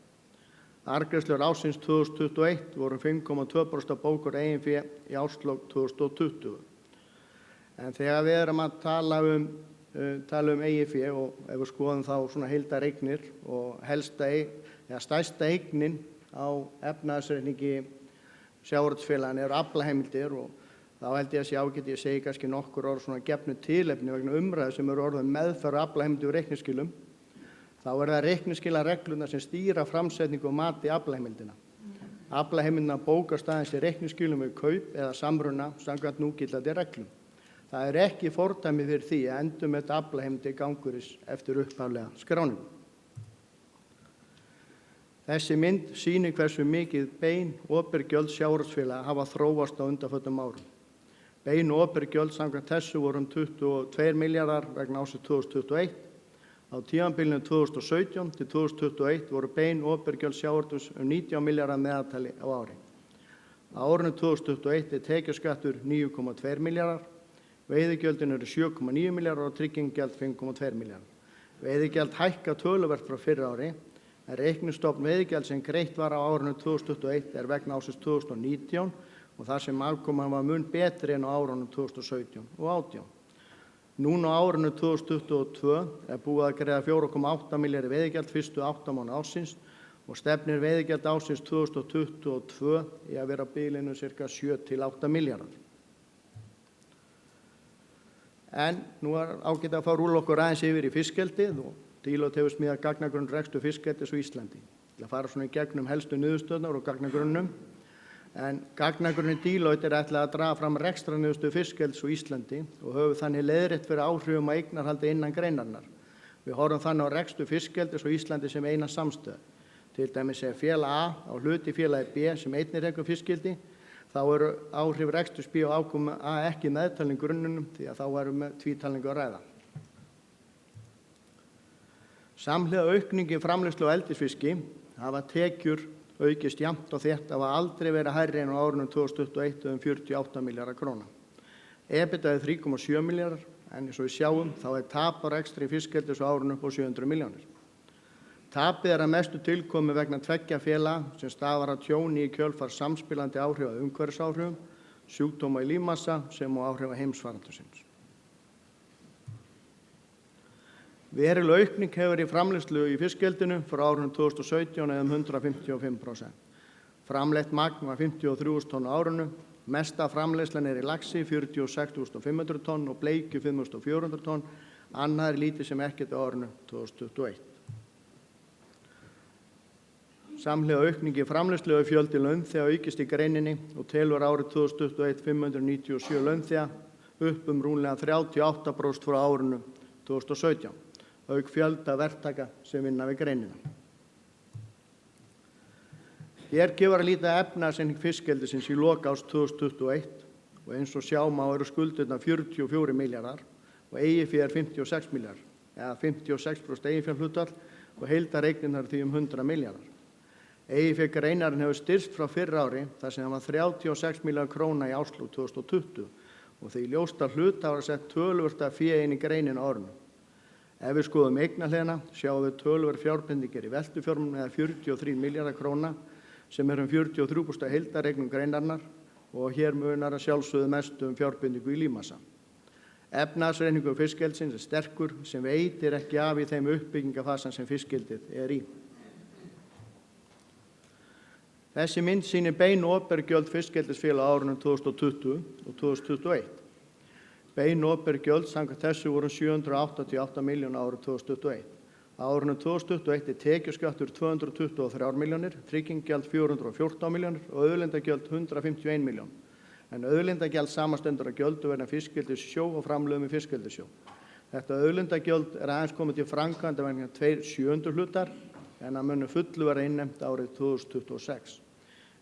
Arðgreiðslur ársins 2021 voru 5,2% af bókvart eigið fé í árslok 2020. En þegar við erum að tala um eigið fé og ef við skoðum þá svona heildareignir og stærsta eignin á efnahagsreikningi sjávarútvegsfélaganna eru aflaheimildir og þá held ég að sé ágætt ég segi kannski nokkur orð svona gefnu tilefni vegna umræðu sem eru orðin meðferð aflaheimildir og reikningsskilum. Þá það reikningsskilareglurnar sem stýra framsetningu og mati aflaheimildina. Aflaheimildina bókast aðeins í reikningsskilum við kaup eða samruna samkvæmt núgildandi reglum. Það ekki fordæmi fyrir því að endurmeta aflaheimildir ganguris eftir upphaflega skráningu. Þessi mynd sýnir hversu mikið bein opinber gjöld sjávarútvegsfélaga hafa þróast á undanförnum árum. Bein opinber gjöld samkvæmt þessu voru 22 milljarðar vegna ársins 2021. Á tímabilinu 2017 til 2021 voru bein opinber gjöld sjávarútvegs 19 milljarðar meðaltali á ári. Á árinu 2021 tekjuskattur 9,2 milljarðar, veiðigjöldin eru 7,9 milljarðar og tryggingagjald 5,2 milljarðar. Veiðigjald hækka töluvert frá fyrra ári, en reiknistofn veiðigjald sem greitt var á árinu 2021 vegna ársins 2019 og þar sem afkoman var mun betri en á árunum 2017 og 2018. Núna á árinu 2022 búið að greiða 4,8 milljarðar veiðigjald fyrstu 8 mánuði ársins og stefnir veiðigjald ársins 2022 í að vera á bilinu ca. 7 til 8 milljarðar. En nú ágætt að fá rúlla okkur aðeins yfir í fiskeldið og Deloitte hefur smíðað gagnagrunn rekstur fiskeldis á Íslandi. Það fara svona í gegnum helstu niðurstöðnar og gagnagrunnum. En gagnagrunni Deloitte ætlað að draga fram rekstrarniðurstöðu fiskeldis á Íslandi og höfum þannig leiðrétt fyrir áhrifum að eignarhaldi innan greinarinnar. Við horfum þannig á rekstur fiskeldis á Íslandi sem eina samstöð. Til dæmis félag A á hluti félagi B sem einnig rekur fiskeldi, þá eru áhrif reksturs B og ákomu A ekki meðtalning grunnunum því að þá eru með tvítalningu að ræða. Samhliða aukningi framleiðslu á eldisfiski hafa tekjur aukist jafnt og þétt hafa aldrei verið hærri en á árinu 2021 48 milljarðar króna. EBITDA 3,7 milljarðar en eins og við sjáum þá tap á rekstri fiskeldis á árinu upp á 700 milljónir. Tapið að mestu tilkomi vegna tveggja félaga sem stafar af tjóni í kjölfar samspilandi áhrif af umhverfisáhrifum, sjúkdóma í lífmassa sem og áhrif af heimsfaraldursins. Veruleg aukning hefur í framleiðslu í fiskeldinu frá árinu 2017 eða 155%. Framleitt magn var 53.000 tonn á árinu, mesta framleiðslan í laxi 46.500 tonn og bleikju 5.400 tonn, annað lítið sem ekkert á árinu 2021. Samhliða aukningi framleiðslu og fjöldi launþega aukist í greininni og telur árið 2021 597 launþega upp rúmlega 38% frá árinu 2017. Auk fjölda verktaka sem vinna við greinina. Hér gefur að líta efnahagsreikning fiskeldisins í lok árs 2021 og eins og sjá má eru skuldirnar 44 milljarðar og eigið fé 56 milljarðar, eða 56% eigið féhlutfall og heildareignirnar því 100 milljarðar. Eigið fé greinarinn hefur styrkst frá fyrra ári þar sem það var 36 milljarðar króna í árslok 2020 og því ljóst að hluthafar sett töluvert af fé inn í greinin á árinu. Ef við skoðum eignahliðina sjáum við töluverð fjárbindingar í veltufjármunum eða 43 milljarðar króna sem um 43% af heildareignum greinarinnar og hér munar að sjálfsögðu mestu fjárbindingu í lífmassa. Efnahagsreikningur fiskeldisins sterkur sem veitir ekki af í þeim uppbyggingafasann sem fiskeldið í. Þessi mynd sýnir bein og opinber gjöld fiskeldisfélaga á árunum 2020 og 2021. Bein og opinber gjöld samkvæmt þessu voru 788 milljónir árið 2021. Á árinu 2021 tekjuskattur 223 milljónir, tryggingagjald 414 milljónir og auðlindagjöld 151 milljón. En auðlindagjald samastendur að gjöldu vegna fiskeldissjó og framlögum í fiskeldissjó. Þetta auðlindagjöld aðeins komið til framkvæmda vegna 2/7 hlutar en að munu fullu vera innheimt árið 2026.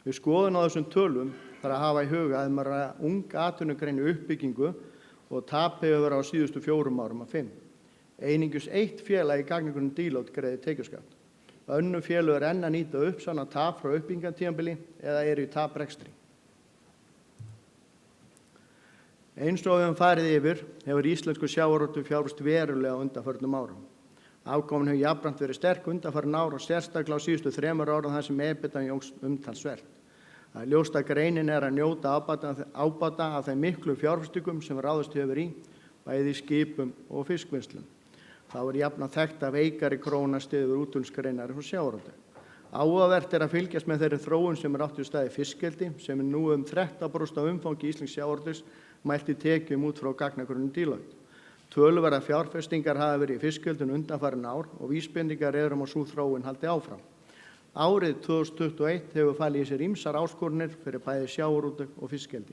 Við skoðun á þessum tölum þarf að hafa í huga að maður er ung atvinnugrein í uppbyggingu og tap hefur verið á síðustu 4 árum af 5. Einungis eitt félag í gagnagrunni Deloitte greiðir tekjuskatt. Önnur félög er enn að nýta uppsafnað tap frá uppbyggingartímabili eða eru í taprekstri. Eins og við höfum farið yfir hefur íslensku sjávarútvegur fjárfest verulega á undanförnum árum. Afkoman hefur jafnframt verið sterk undanfarin ár og sérstaklega á síðustu 3 árum þar sem EBITDA jókst umtalsvert. Það er ljóst að greinin er að njóta ábata af þeim miklu fjárfestingum sem ráðist hefur í, bæði í skipum og fiskvinnslum. Þá er jafnan þekkt að veikari króna styður útflutningsgreinar og sjávarútveg. Áhugavert er að fylgjast með þeirri þróun sem átt sér stað í fiskeldi sem er nú 13% af umfangi íslensks sjávarútvegs mælt í tekjum út frá gagnagrunni Deloitte. Töluverðar fjárfestingar hafa verið í fiskeldinu undanfarin ár og vísbendingar eru að sú þróun haldi áfram. Árið 2021 hefur falið í sér ýmsar áskoranir fyrir bæði sjávarútveg og fiskeldi.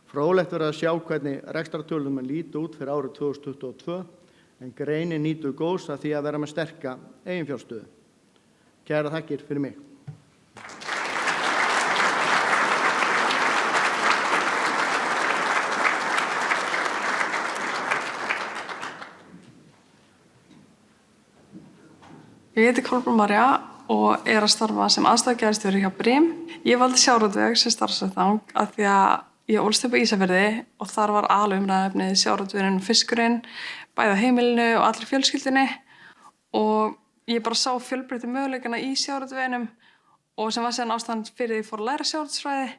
Fróðlegt verður að sjá hvernig rekstrartölurnar líta út fyrir árið 2022 en greinin nýtur góðs að því að vera með sterka eiginfjárstöðu. Kærar þakkir fyrir mig. Ég heiti Kolbrún María og er að starfa sem aðstoðargerðarstjóri hjá Brim. Ég valdi sjávarútveg sem starfsvettvang af því að ég ólst upp á Ísafirði og þar var alumræðefnið sjávarútvegurinn og fiskurinn, bæði á heimilinu og allri fjölskyldunni og ég bara sá fjölbreyttu möguleikana í sjávarútveginum og sem var síðan ástæðan fyrir því ég fór að læra sjávarútvegsfræði.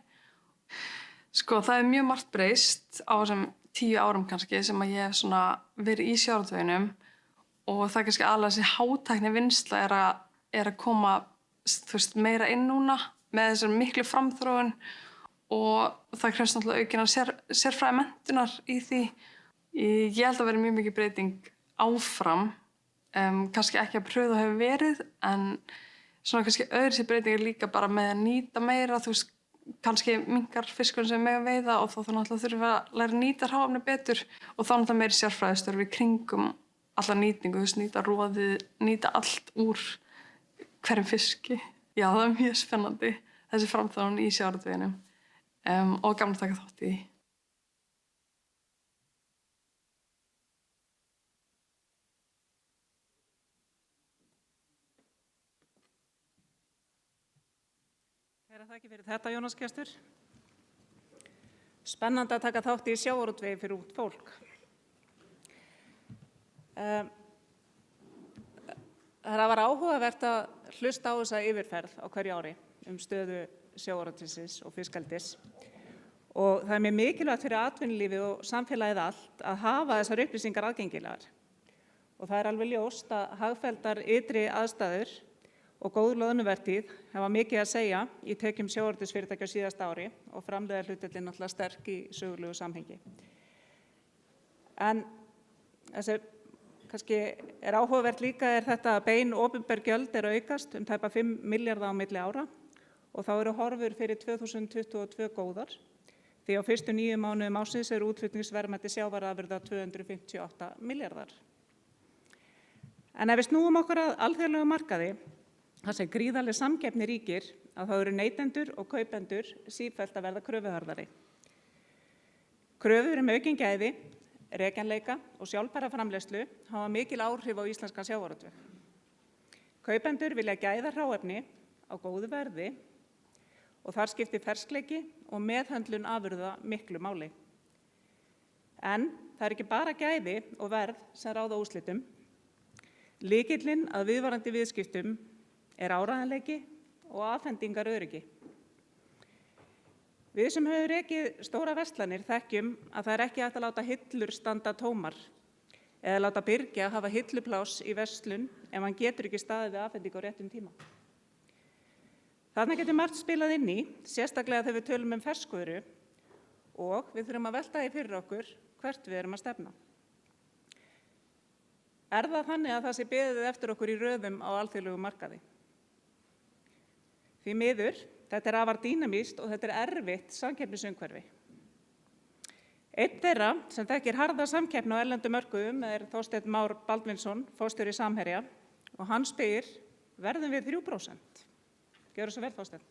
Sko, það er mjög margt breyst á þessum 10 árum kannski sem að ég hef svona verið í sjávarútveginum og það er kannski aðalega þessi hátækni vinnsla er að koma meira inn núna með þessar miklu framþróun og það krefst náttúrulega aukinnar sérfræðimenntunar í því. Ég held að vera mjög mikið breyting áfram, kannski ekki að pröfu hefur verið en svona kannski öðru breytingar líka bara með að nýta meira, kannski minnkar fiskurinn sem mega veiða og þá náttúrulega þurfum við að læra að nýta hráefni betur og þá náttúrulega meiri sérfræðistörf í kringum alla nýtingu, nýta roðið, nýta allt úr hverjum fiski. Já, það er mjög spennandi, þessi framþróun í sjávarútveginum og gaman að taka þátt í. Kærar þakkir fyrir þetta, Jónas gestur. Spennandi að taka þátt í sjávarútvegi fyrir ungt fólk. Það var áhugavert að hlusta á þessa yfirferð á hverju ári stöðu sjávarútvegsins og fiskeldis og það er mjög mikilvægt fyrir atvinnulífið og samfélagið allt að hafa þessar upplýsingar aðgengilegar og það er alveg ljóst að hagfelldar ytri aðstæður og góð loðnuvertíð hafa mikið að segja í tekjum sjávarútvegsfyrirtækja á síðasta ári og framleiðarhlutdeildin náttúrulega sterk í sögulegu samhengi. En þessi kannski er áhugavert líka þetta að bein opinber gjöld eru aukast tæpa 5 milljarða á milli ára og þá eru horfur fyrir 2022 góðar því á fyrstu 9 mánuðum ársins eru útflutningsverðmæti sjávarafurða 258 milljarðar. En ef við snúum okkur að alþjóðlegum markaði, þar sem gríðarleg samkeppni ríkir, að þá eru neytendur og kaupendur sífellt að verða kröfuharðari. Kröfur aukin gæði, rekjanleika og sjálfbæra framleiðslu hafa mikil áhrif á íslenskan sjávarútveg. Kaupendur vilja gæða hráefni á góðu verði og þar skiptir ferskleiki og meðhöndlun afurða miklu máli. En það er ekki bara gæði og verð sem ráða úrslitum, Lykillinn að viðvarandi viðskiptum er áreiðanleiki og afhendingaröryggi. Við sem höfum rekið stóra verslanir þekkjum að það er ekki hægt að láta hillur standa tómar eða láta Birgi að hafa hillupláss í verslun ef hann getur ekki staðið við afhendingu á réttum tíma. Þarna getur margt spilað inn í, sérstaklega þegar við tölum ferskvöru og við þurfum að velta því fyrir okkur hvert við erum að stefna. Er það þannig að það sé beðið eftir okkur í röðum á alþjóðlegum markaði? Því miður, þetta er afar dýnamískt og þetta er erfitt samkeppnisumhverfi. Einn þeirra sem þekkir harða samkeppni á erlendum mörkuðum er Þorsteinn Már Baldvinsson, forstjóri Samherja, og hann spyr, verðum við 3%? Gjörðu svo vel, Þorsteinn.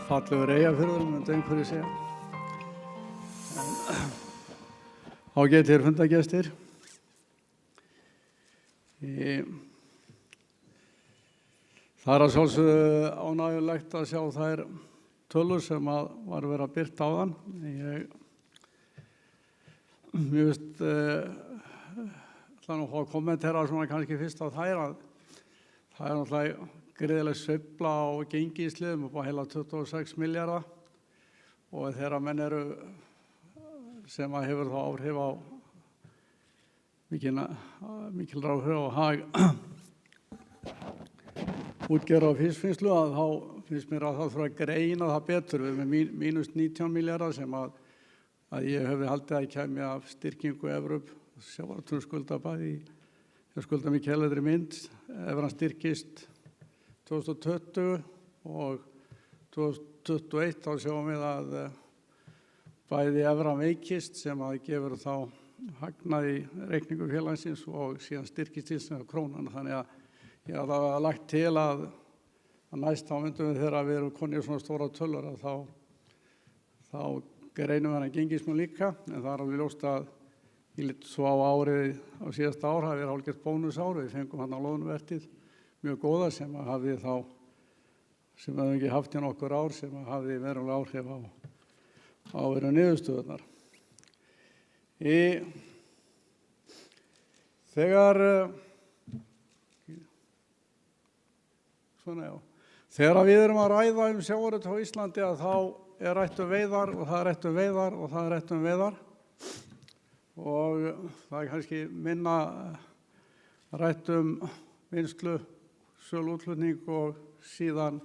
Fallegur Eyjafjörður, myndi einhverju segja. Ágætir fundargestir. Það er að sjálfsögðu ánægjulegt að sjá þær tölur sem var verið að birta áðan. Mér finnst ætla nú að fá að kommentera svona kannski fyrst á þær að það er náttúrulega gríðarleg sveifla á gengisliðum upp á heila 26 milljarða og þeirra menn eru sem að hefur þá áhrif á mikil áhrif á hag útgerðar og fiskvinnslu að þá finnst mér að það þurfa að greina það betur. Við erum með mínus 19 milljarða sem að ég hefði haldið að kæmi af styrkingu Evróp, sjávarútvegsskulda bæði skulda mikið heldur mynd, evran styrkist 2020 og 2021 þá sjáum við að bæði evran veikist sem að gefur þá hagnað í reikningu félagsins og síðan styrkist til krónan. Þannig að ég hafði lagt til að næst þá myndum við þegar við erum konið svona stóra tölur að þá greinum við hann gengismun líka, en það er alveg ljóst að ég lít svo á árið á síðasta ár hafi verið hálfgert bónusár. Við fengum hann á loðnuvertíð mjög góða sem að hafði þá sem við ekki haft í nokkur ár sem að hafði verulega áhrif á verið niðurstöðunar. Þegar við erum að ræða sjávarútveg á Íslandi að þá er rætt veiðar og það er rætt veiðar og það er rætt veiðar og það er kannski minna rætt vinnslu, sölu, útflutning og síðan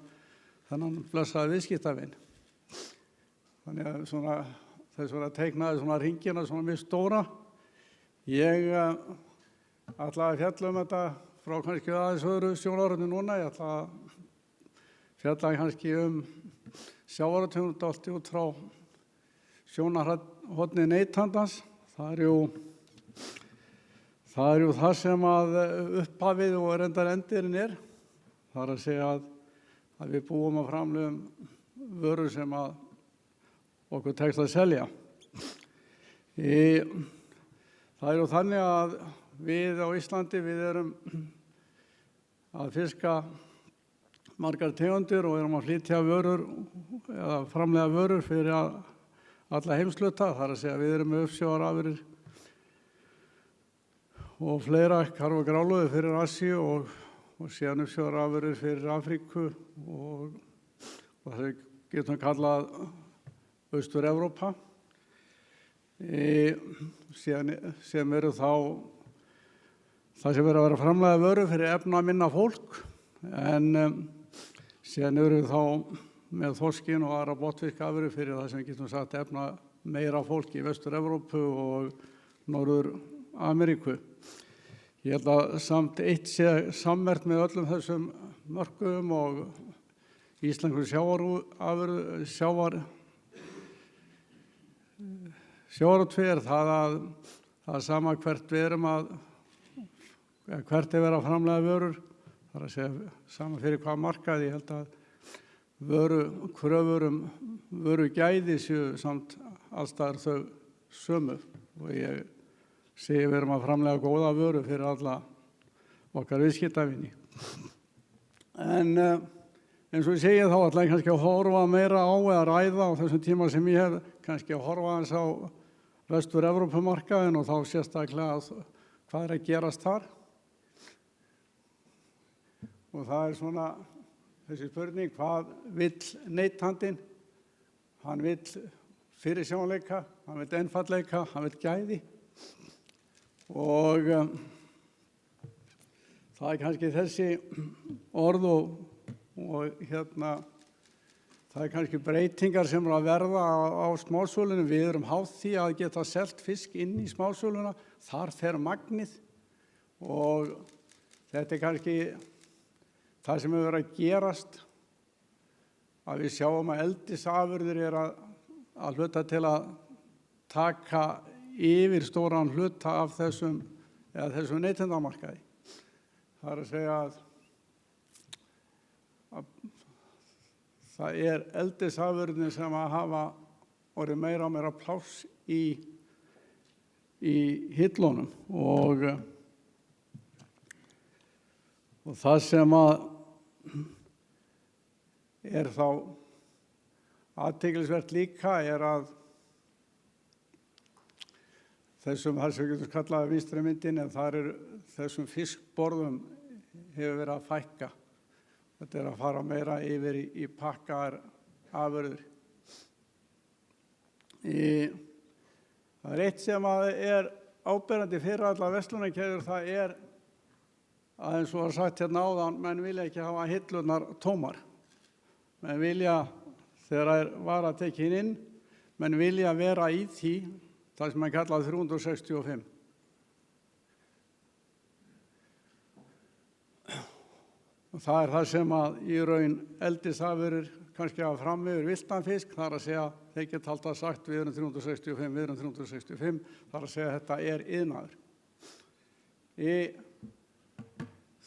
þennan blessaða viðskiptavin. Þannig að þess að teiknaði svona hringina svona mjög stóra. Ég ætla að fjalla þetta frá kannski aðeins öðru sjónarhorni núna. Ég ætla að fjalla kannski sjávarútveg allt út frá sjónarhorni neytandans. Það er jú það sem að upphafið og reyndar endirinn er. Það er að segja að við búum að framleiðum vörur sem að okkur tekst að selja. Það er jú þannig að við á Íslandi við erum að fiska margar tegundir og erum að flytja vörur eða framleiða vörur fyrir alla heimshluta. Það er að segja við erum með uppsjávarafurðir og fleira karfa og grálúðu fyrir Asíu og síðan uppsjávarafurðir fyrir Afríku og það getum kallað Austur-Evrópa. Sem eru þá það sem eru að vera framleiða vörur fyrir efnaminna fólk en síðan eru þá með þorskin og aðra botnfiskafurðir fyrir það sem við getum sagt efna meira fólki í Vestur-Evrópu og Norður-Ameríku. Ég held að samt eitt sé sammerkt með öllum þessum mörkuðum og íslensku sjávarútvegi er það að það er sama hvert við erum hvert er verið að framleiða vörur, það er að segja sama fyrir hvað markað. Ég held að kröfur vörugæði séu samt allstaðar þau sömu og ég segi við erum að framleiða góða vöru fyrir alla okkar viðskiptavini. En eins og ég segi þá ætla ég kannski að horfa meira á eða ræða á þessum tíma sem ég hef kannski að horfa aðeins á Vestur-Evrópumarkaðinn og þá sérstaklega hvað er að gerast þar. Og það er svona þessi spurning, hvað vill neytandinn? Hann vill fyrirsjáanleika, hann vill einfaldleika, hann vill gæði. Og það er kannski þessi orð og það er kannski breytingar sem eru að verða á smásölunum. Við erum háð því að geta selt fisk inn í smásöluna, þar fer magnið og þetta er kannski það sem hefur verið að gerast, að við sjáum að eldisafurðir er að hluta til að taka yfir stóran hluta af þessum neytendamarkaði. Það er að segja að það er eldisafurðin sem að hafa orðið meira og meira pláss í hillunum og það sem að er þá athyglisvert líka er að þessum sem við getum kallað vinstri myndin, en þar er þessum fiskborðum hefur verið að fækka. Þetta er að fara meira yfir í pakkaðar afurðir. Það er eitt sem að er áberandi fyrir alla verslunarkeðjur, það er að eins og var sagt hérna áðan, menn vilja ekki hafa hillurnar tómar. Menn vilja, þegar vara tekin inn, menn vilja vera í því, það sem er kallað 365. Og það er það sem að í raun eldisafurðir kannski hafa fram yfir villtan fisk, það er að segja, þeir geta alltaf sagt við erum 365, það er að segja þetta er iðnaður.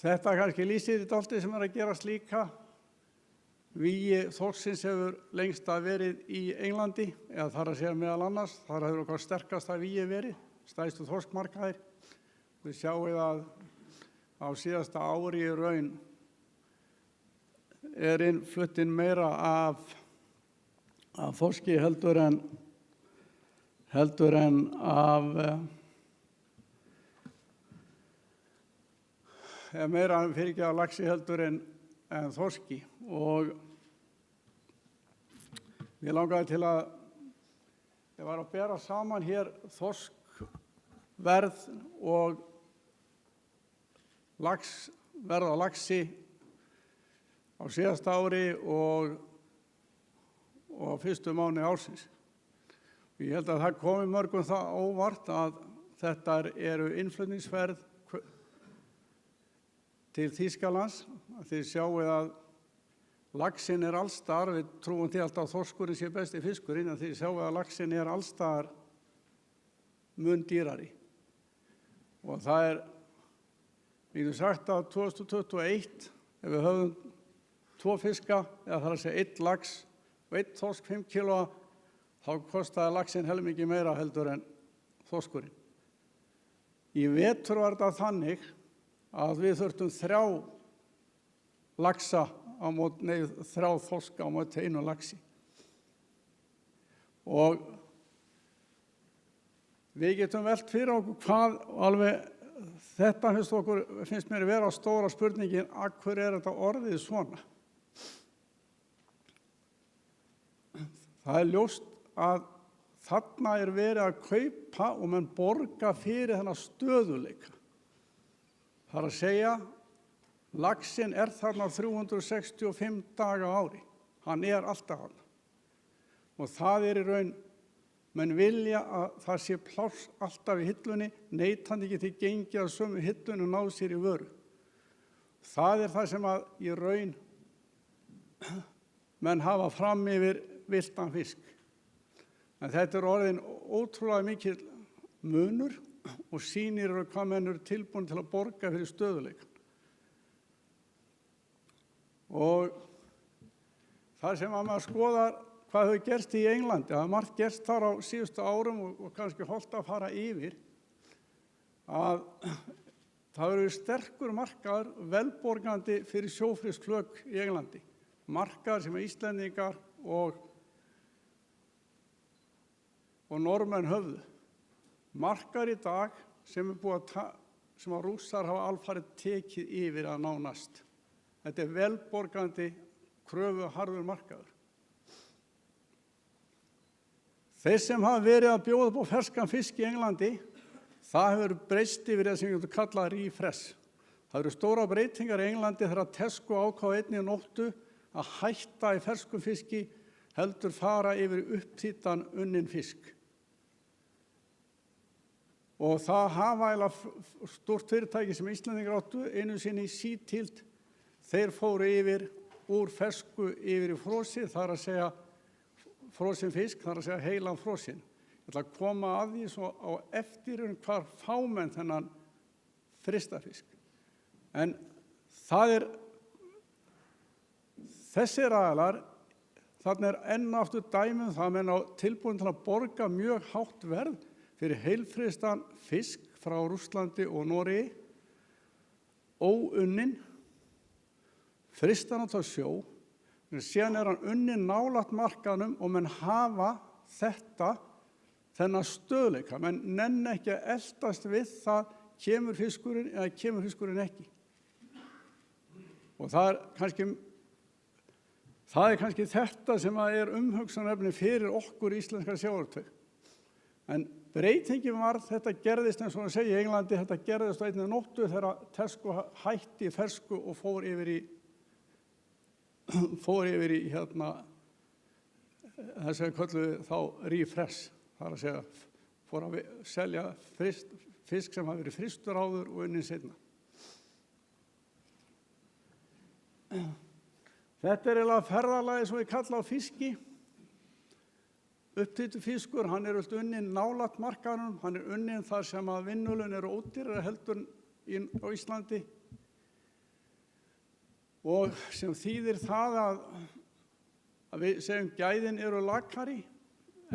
Þetta kannski lýsir þetta alltaf sem er að gerast líka. Vígi þorsksins hefur lengst að verið í Englandi, eða það er að segja meðal annars, þar hefur okkar sterkasta vígi verið, stærstu þorskmarkaðir. Við sjáum að á síðasta ári í raun er fluttinn meira af þorski heldur en af meira fyrirgefið af laxi heldur en þorski. Og ég langaði til að ég var að bera saman hér þorskverð og verð á laxi á síðasta ári og fyrstu mánuði ársins. Ég held að það komi mörgum það óvart að þetta eru innflutningsverð til Þýskalands. Þið sjáið að laxinn er allstaðar, við trúum til alltaf að þorskurinn sé besti fiskurinn, en þið sjáið að laxinn er allstaðar mun dýrari. Og það er, við getum sagt að 2021, ef við höfum 2 fiska, eða það er að segja 1 lax og 1 þorsk 5 kílóa, þá kostaði laxinn helmingi meira heldur en þorskurinn. Í vetur var þetta þannig að við þurftum 3 þorska á móti 1 laxi. Og við getum velt fyrir okkur hvað alveg, þetta finnst mér vera stóra spurningin, af hverju er þetta orðið svona? Það er ljóst að þarna er verið að kaupa og menn borga fyrir þennan stöðuleika. Það er að segja, laxinn er þarna 365 daga á ári. Hann er alltaf hann. Og það er í raun, menn vilja að það sé pláss alltaf í hillunni, neytandi geti gengið að sömu hillunni og náð sér í vöru. Það er það sem að í raun menn hafa fram yfir villtan fisk. En þetta er orðin ótrúlega mikil munur og sýnir hvað menn eru tilbúin til að borga fyrir stöðuleikann. Og það sem að maður skoðar hvað hefur gerst í Englandi, það er margt gerst þar á síðustu árum og kannski hollt að fara yfir, að það eru sterkur markaður velborgandi fyrir sjófiskflök í Englandi. Markaður sem Íslendingar og Norðmenn höfðu. Markaður í dag sem að Rússar hafa alfarið tekið yfir að ná næst. Þetta er velborgandi kröfuharður markaður. Þeir sem hafa verið að bjóða upp á ferskan fisk í Englandi, það hefur breyst yfir það sem við getum kallað refresh. Það eru stóra breytingar í Englandi þegar Tesco ákvað einni nóttu að hætta í ferskum fiski heldur fara yfir uppþýddan unnin fisk. Og það hafa eiginlega stórt fyrirtæki sem Íslendingar áttu einu sinni Seatilt, þeir fóru yfir úr fersku yfir í frosið, það er að segja frosinn fisk, það er að segja heilan frosinn. Ég ætla að koma að því svo á eftir hvar fámenn þennan frystafisk. En það er, þessir aðilar, þarna er enn aftur dæmum það menn á tilbúin til að borga mjög hátt verð fyrir heilfrystan fisk frá Rússlandi og Noregi, óunnin, frystan á sjó, síðan er hann unnin nálægt markaðnum og menn hafa þennan stöðleika, menn nenn ekki að eltast við það kemur fiskurinn eða kemur fiskurinn ekki. Og það er kannski þetta sem er umhugsunarefni fyrir okkur íslenskar sjávarútveg. En breytingin var, þetta gerðist eins og að segja í Englandi, þetta gerðist á einni nóttu þegar Tesco hætti í fersku og fór yfir í það sem kölluðu þá refresh, það er að segja, fór að selja fisk sem hafi verið frystur áður og unnin seinna. Þetta er eiginlega ferðalagi sem við kalla á fiski. Uppþýddur fiskur, hann er unnin nálægt markaðnum, hann er unnin þar sem að vinnulun eru ódýrari heldur á Íslandi. Og sem þýðir það að við segjum gæðin eru lakari,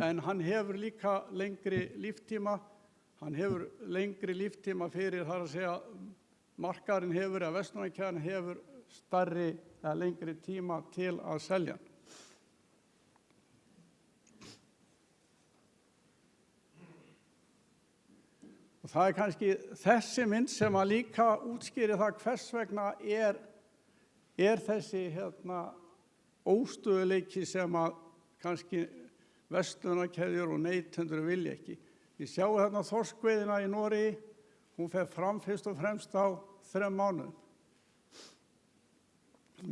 en hann hefur líka lengri líftíma, fyrir þar að segja markaðurinn hefur, eða verslunarkeðjan hefur stærri eða lengri tíma til að selja. Og það er kannski þessi mynd sem að líka útskýri það hvers vegna er þessi óstöðuleiki sem að kannski verslunarkeðjur og neytendur vilja ekki. Ég sjá þarna þorskveiðina í Noregi, hún fer fram fyrst og fremst á 3 mánuðum.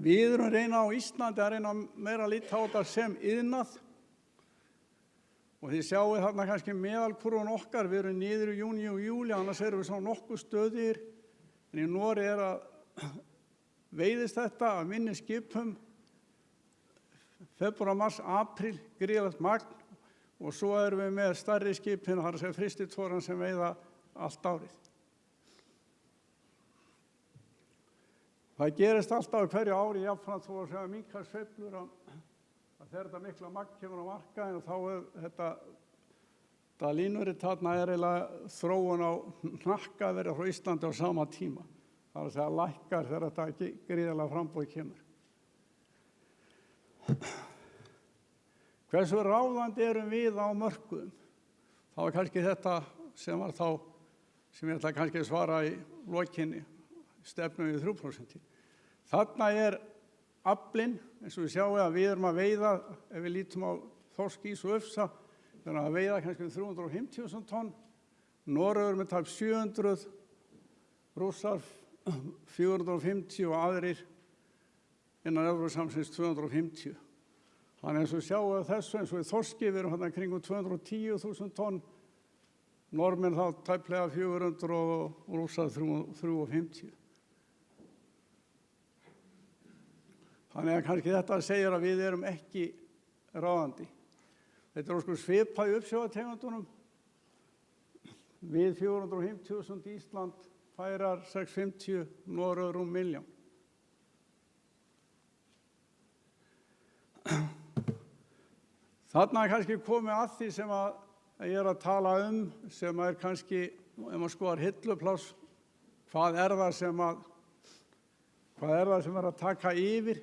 Við erum reyna á Íslandi að reyna meira að líta á þetta sem iðnað. Og þið sjáu þarna kannski meðalkurvan okkar, við erum niður í júní og júlí, annars erum við svona nokkuð stöðugir. En í Noregi er að veiðist þetta af minni skipum, febrúar, mars, apríl, gríðarlegt magn, og svo erum við með stærri skipin, það er að segja frystitogaran sem veiða allt árið. Það gerist alltaf hverju ári, jafnframt þó að segja minnkar sveiflur að þegar þetta mikla magn kemur á markaðinn og þá er þetta línurrit þarna er eiginlega þróun á hnakkaverði frá Íslandi á sama tíma. Það er að segja lækkar þegar þetta gríðarlega framboð kemur. Hversu ráðandi erum við á mörkuðum? Það var kannski þetta sem var þá, sem ég ætla kannski að svara í lokinni, stefnum við 3%. Þarna er aflinn, eins og við sjáum að við erum að veiða, ef við lítum á þorsk, ís og ufsa, við erum að veiða kannski 350.000 tonn, Noregur með tæp 700, Rússar 450 og aðrir innan Evrópusambandsins 250. Þannig eins og sjáum við þessu eins og í þorski, við erum hérna kringum 210.000 tonn, Norðmenn þá tæplega 400 og Rússar 350. Þannig að kannski þetta segir að við erum ekki ráðandi. Þetta er svipað í uppsjávartegundunum. Við 450.000, Ísland, Færar 650, Noregur 1 milljón. Þarna er kannski komið að því sem að ég er að tala sem er kannski, ef maður skoðar hillupláss, hvað er það sem er að taka yfir.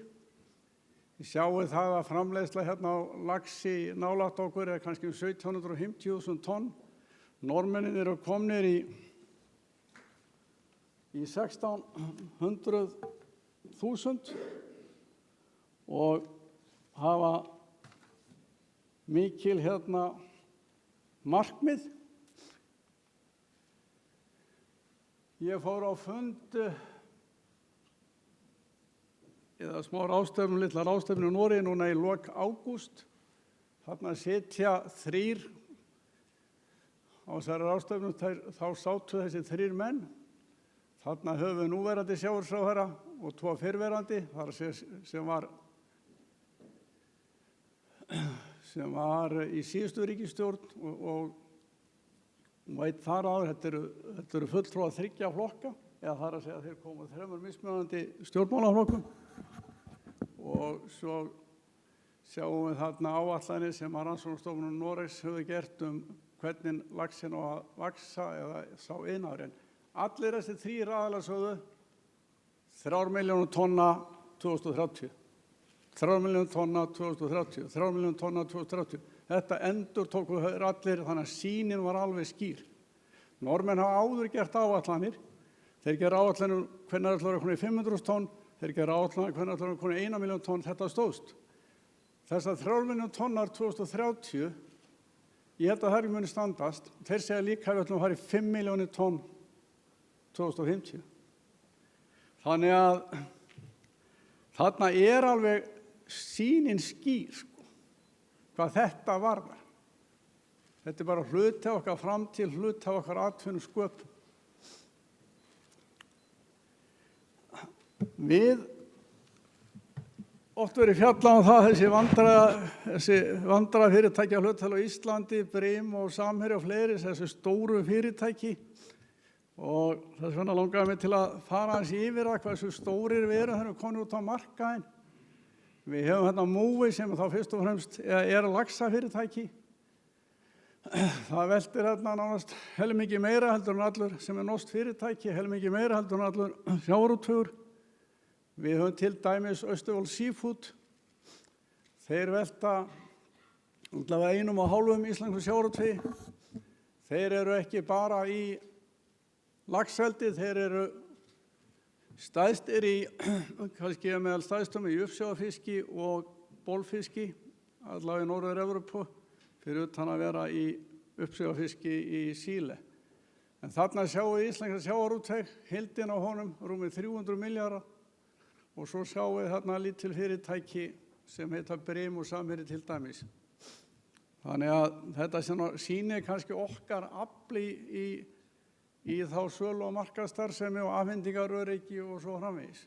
Ég sjáu það að framleiðsla hérna á laxi nálægt okkur er kannski 1750.000 tonn. Norðmennir eru komnir í 1600.000 og hafa mikil markmið. Ég fór á fund eða smá ráðstefnu, litla ráðstefnu í Noregi núna í lok ágúst. Þarna sitja 3 á þessari ráðstefnu, þá sátu þessi 3 menn. Þarna höfum við núverandi sjávarútvegsráðherra og 2 fyrrverandi, sem var í síðustu ríkisstjórn og veit þar áður, þetta eru fulltrúar 3 flokka, eða þar að segja að þeir komu 3 mismunandi stjórnmálaflokkum. Og svo sjáum við þarna áætlanir sem að Rannsóknastofnun Noregs hefur gert hvernig laxinn á að vaxa eða sá iðnaðurinn. Allir þessi 3 aðilar sögðu 3 milljónir tonna 2030. 3 milljónir tonna 2030, 3 milljónir tonna 2030. Þetta endurtóku allir, þannig að sýnin var alveg skýr. Norðmenn hafa áður gert áætlanir. Þeir gera áætlanir hvernig ætlar að koma í 500.000 tonn, þeir gera áætlanir hvernig ætlar að koma í 1 milljón tonn, þetta stóðst. Þessar 3 milljónir tonnar 2030, ég held að það muni standast. Þeir segja líka að við ætlum að fara í 5 milljónir tonn 2050. Þannig að þarna er alveg sýnin skýr, hvað þetta varðar. Þetta er bara hluti af okkar framtíð, hluti af okkar atvinnusköpun. Við oft verið fjallað það, þessi vandræðafyrirtæki á hluthafa á Íslandi, Brim og Samherji og fleiri, þessi stóru fyrirtæki. Og þess vegna langaði mig til að fara aðeins yfir það hversu stórir við erum þegar við komum út á markaðinn. Við hefum hérna Mowi sem þá fyrst og fremst er laxafyrirtæki. Það veltir hérna nánast helmingi meira heldur en allur sem er norskt fyrirtæki, helmingi meira heldur en allur sjávarútvegur. Við höfum til dæmis Austevoll Seafood. Þeir velta allavega 1,5 íslenskum sjávarútvegi. Þeir eru ekki bara í laxeldi, þeir eru stæðstir í, kannski meðal stæðstum í uppsjávarfiski og bólfiski, allavega í Norður-Evrópu, fyrir utan að vera í uppsjávarfiski í Síle. En þarna sjáum við íslenska sjávarútveg, heildin á honum, rúmið 300 milljarðar og svo sjáum við þarna lítil fyrirtæki sem heita Brim og Samherji til dæmis. Þannig að þetta sýnir kannski okkar afli í þá sölu og markaðsstarfsemi og afhendingaröryggi og svo framvegis.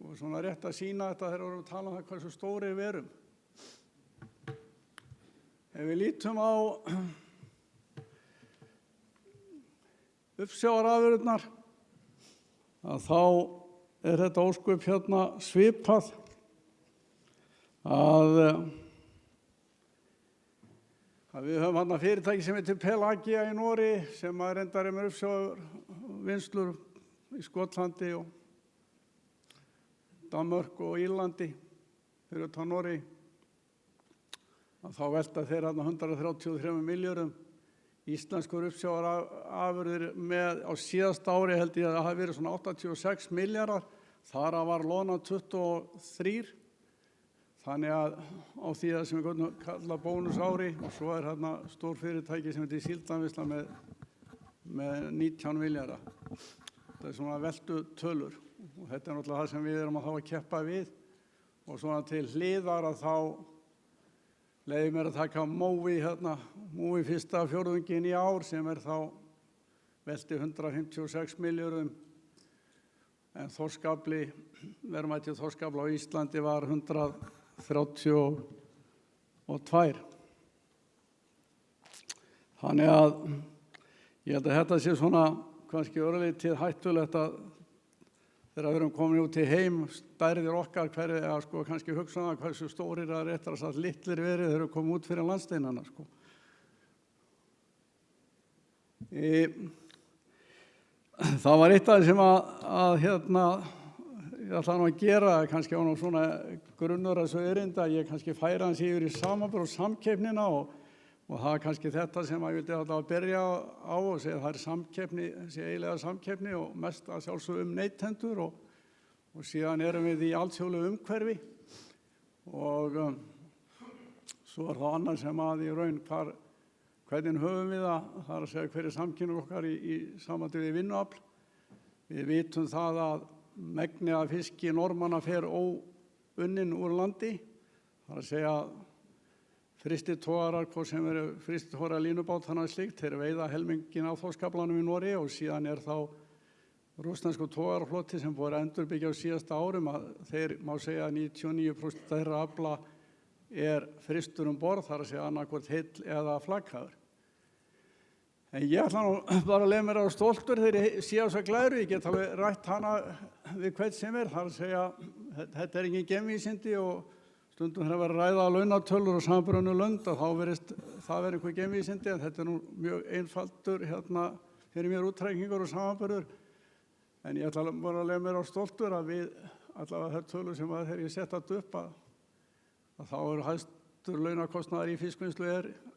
Og svona rétt að sýna þetta þegar við erum að tala um það hversu stórir við erum. Ef við lítum á uppsjávarafurðirnar, þá er þetta ósköp hérna svipað að við höfum hérna fyrirtæki sem heitir Pelagia í Noregi sem að reyndar með uppsjávarvinnslur í Skotlandi og Danmörku og Írlandi fyrir utan Noregi. Þá velta þeir hérna 133 milljörðum. Íslenskur uppsjávarafurðir með á síðasta ári held ég að það hafi verið svona 86 milljarðar. Þar var lónað 23. Þannig að á því að sem við kalla bónusári og svo er hérna stór fyrirtæki sem heitir Síldarvinnsla með 19 milljarða. Þetta er svona veltu tölur og þetta er náttúrulega það sem við erum að keppa við og svona til hliðar að þá leiði mér að taka mói fyrsta fjórðunginn í ár sem þá velti 156 milljörðum en verðmæti þorskafla á Íslandi var 132. Þannig að ég held að þetta sé svona kannski örlítið hættulegt að þegar við erum komin út í heim, stærðir okkar eða sko kannski hugsaða hversu stórir að réttar að litlir verið þegar við komum út fyrir landsteinana sko. Það var eitt af því sem ég ætla nú að gera, kannski á nú svona grunnur að þessu erinda, ég kannski færa hans yfir í samanburð og samkeppnina og það er kannski þetta sem ég vildi alltaf að byrja á og segja það er samkeppni, eiginlega samkeppni og mest að sjálfsögðu neytendur og síðan erum við í alþjóðlegu umhverfi og svo er það annað sem að í raun hvernig höfum við það er að segja hverju samkynur okkar í samandi við vinnuafl. Við vitum það að megnið af fiski Norðmanna fer óunnin úr landi, það er að segja frystitogarar, hvort sem eru frystitogarar línubát þannig slíkt, þeir veiða helmingin af þorskaflanum í Noregi og síðan er þá rússnesku togarafloti sem búið að endurbyggja á síðasta árum að þeir má segja að 99% þeirra afla er frystur borð, þar að segja annarkvort heill eða flagghaður. En ég ætla nú bara að leiða mér á stoltur þegar ég sé á þessa glæru, ég get alveg rætt hana við hvern sem þar að segja þetta er engin geimvísindi og stundum þegar verið að ræða launatölur og samanburðinu lönd að þá verist það verið einhver geimvísindi en þetta er nú mjög einfaldur fyrir mér útreikningur og samanburður. En ég ætla bara að leiða mér á stoltur að við allavega þær tölur sem þegar ég sett þetta upp að þá eru hæstur launakostnaðar í fiskvinnslu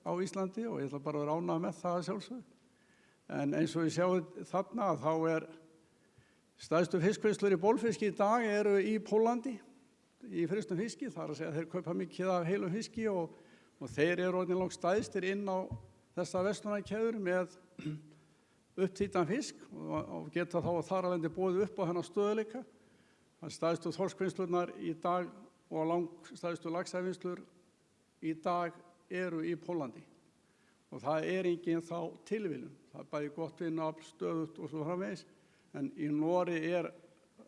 á Íslandi og ég ætla bara að vera ánægður með það sjálfsögðu. En eins og ég sjáu þarna þá er stærstu fiskvinnslur í bolfiski í dag eru í Póllandi í frystum fiski, þar að segja þeir kaupa mikið af heilum fiski og þeir eru orðnir langt stæðstir inn á þessa verslunarkeðjur með uppþýddan fisk og geta þá þar alveg boðið upp á þennan stöðuleika. Það stærstu þorskvinnslurnar í dag og langstærstu laxavinnslur í dag eru í Póllandi og það er engin þá tilviljun. Það er bæði gott vinnuafl, stöðugt og svo framvegis en í Noregi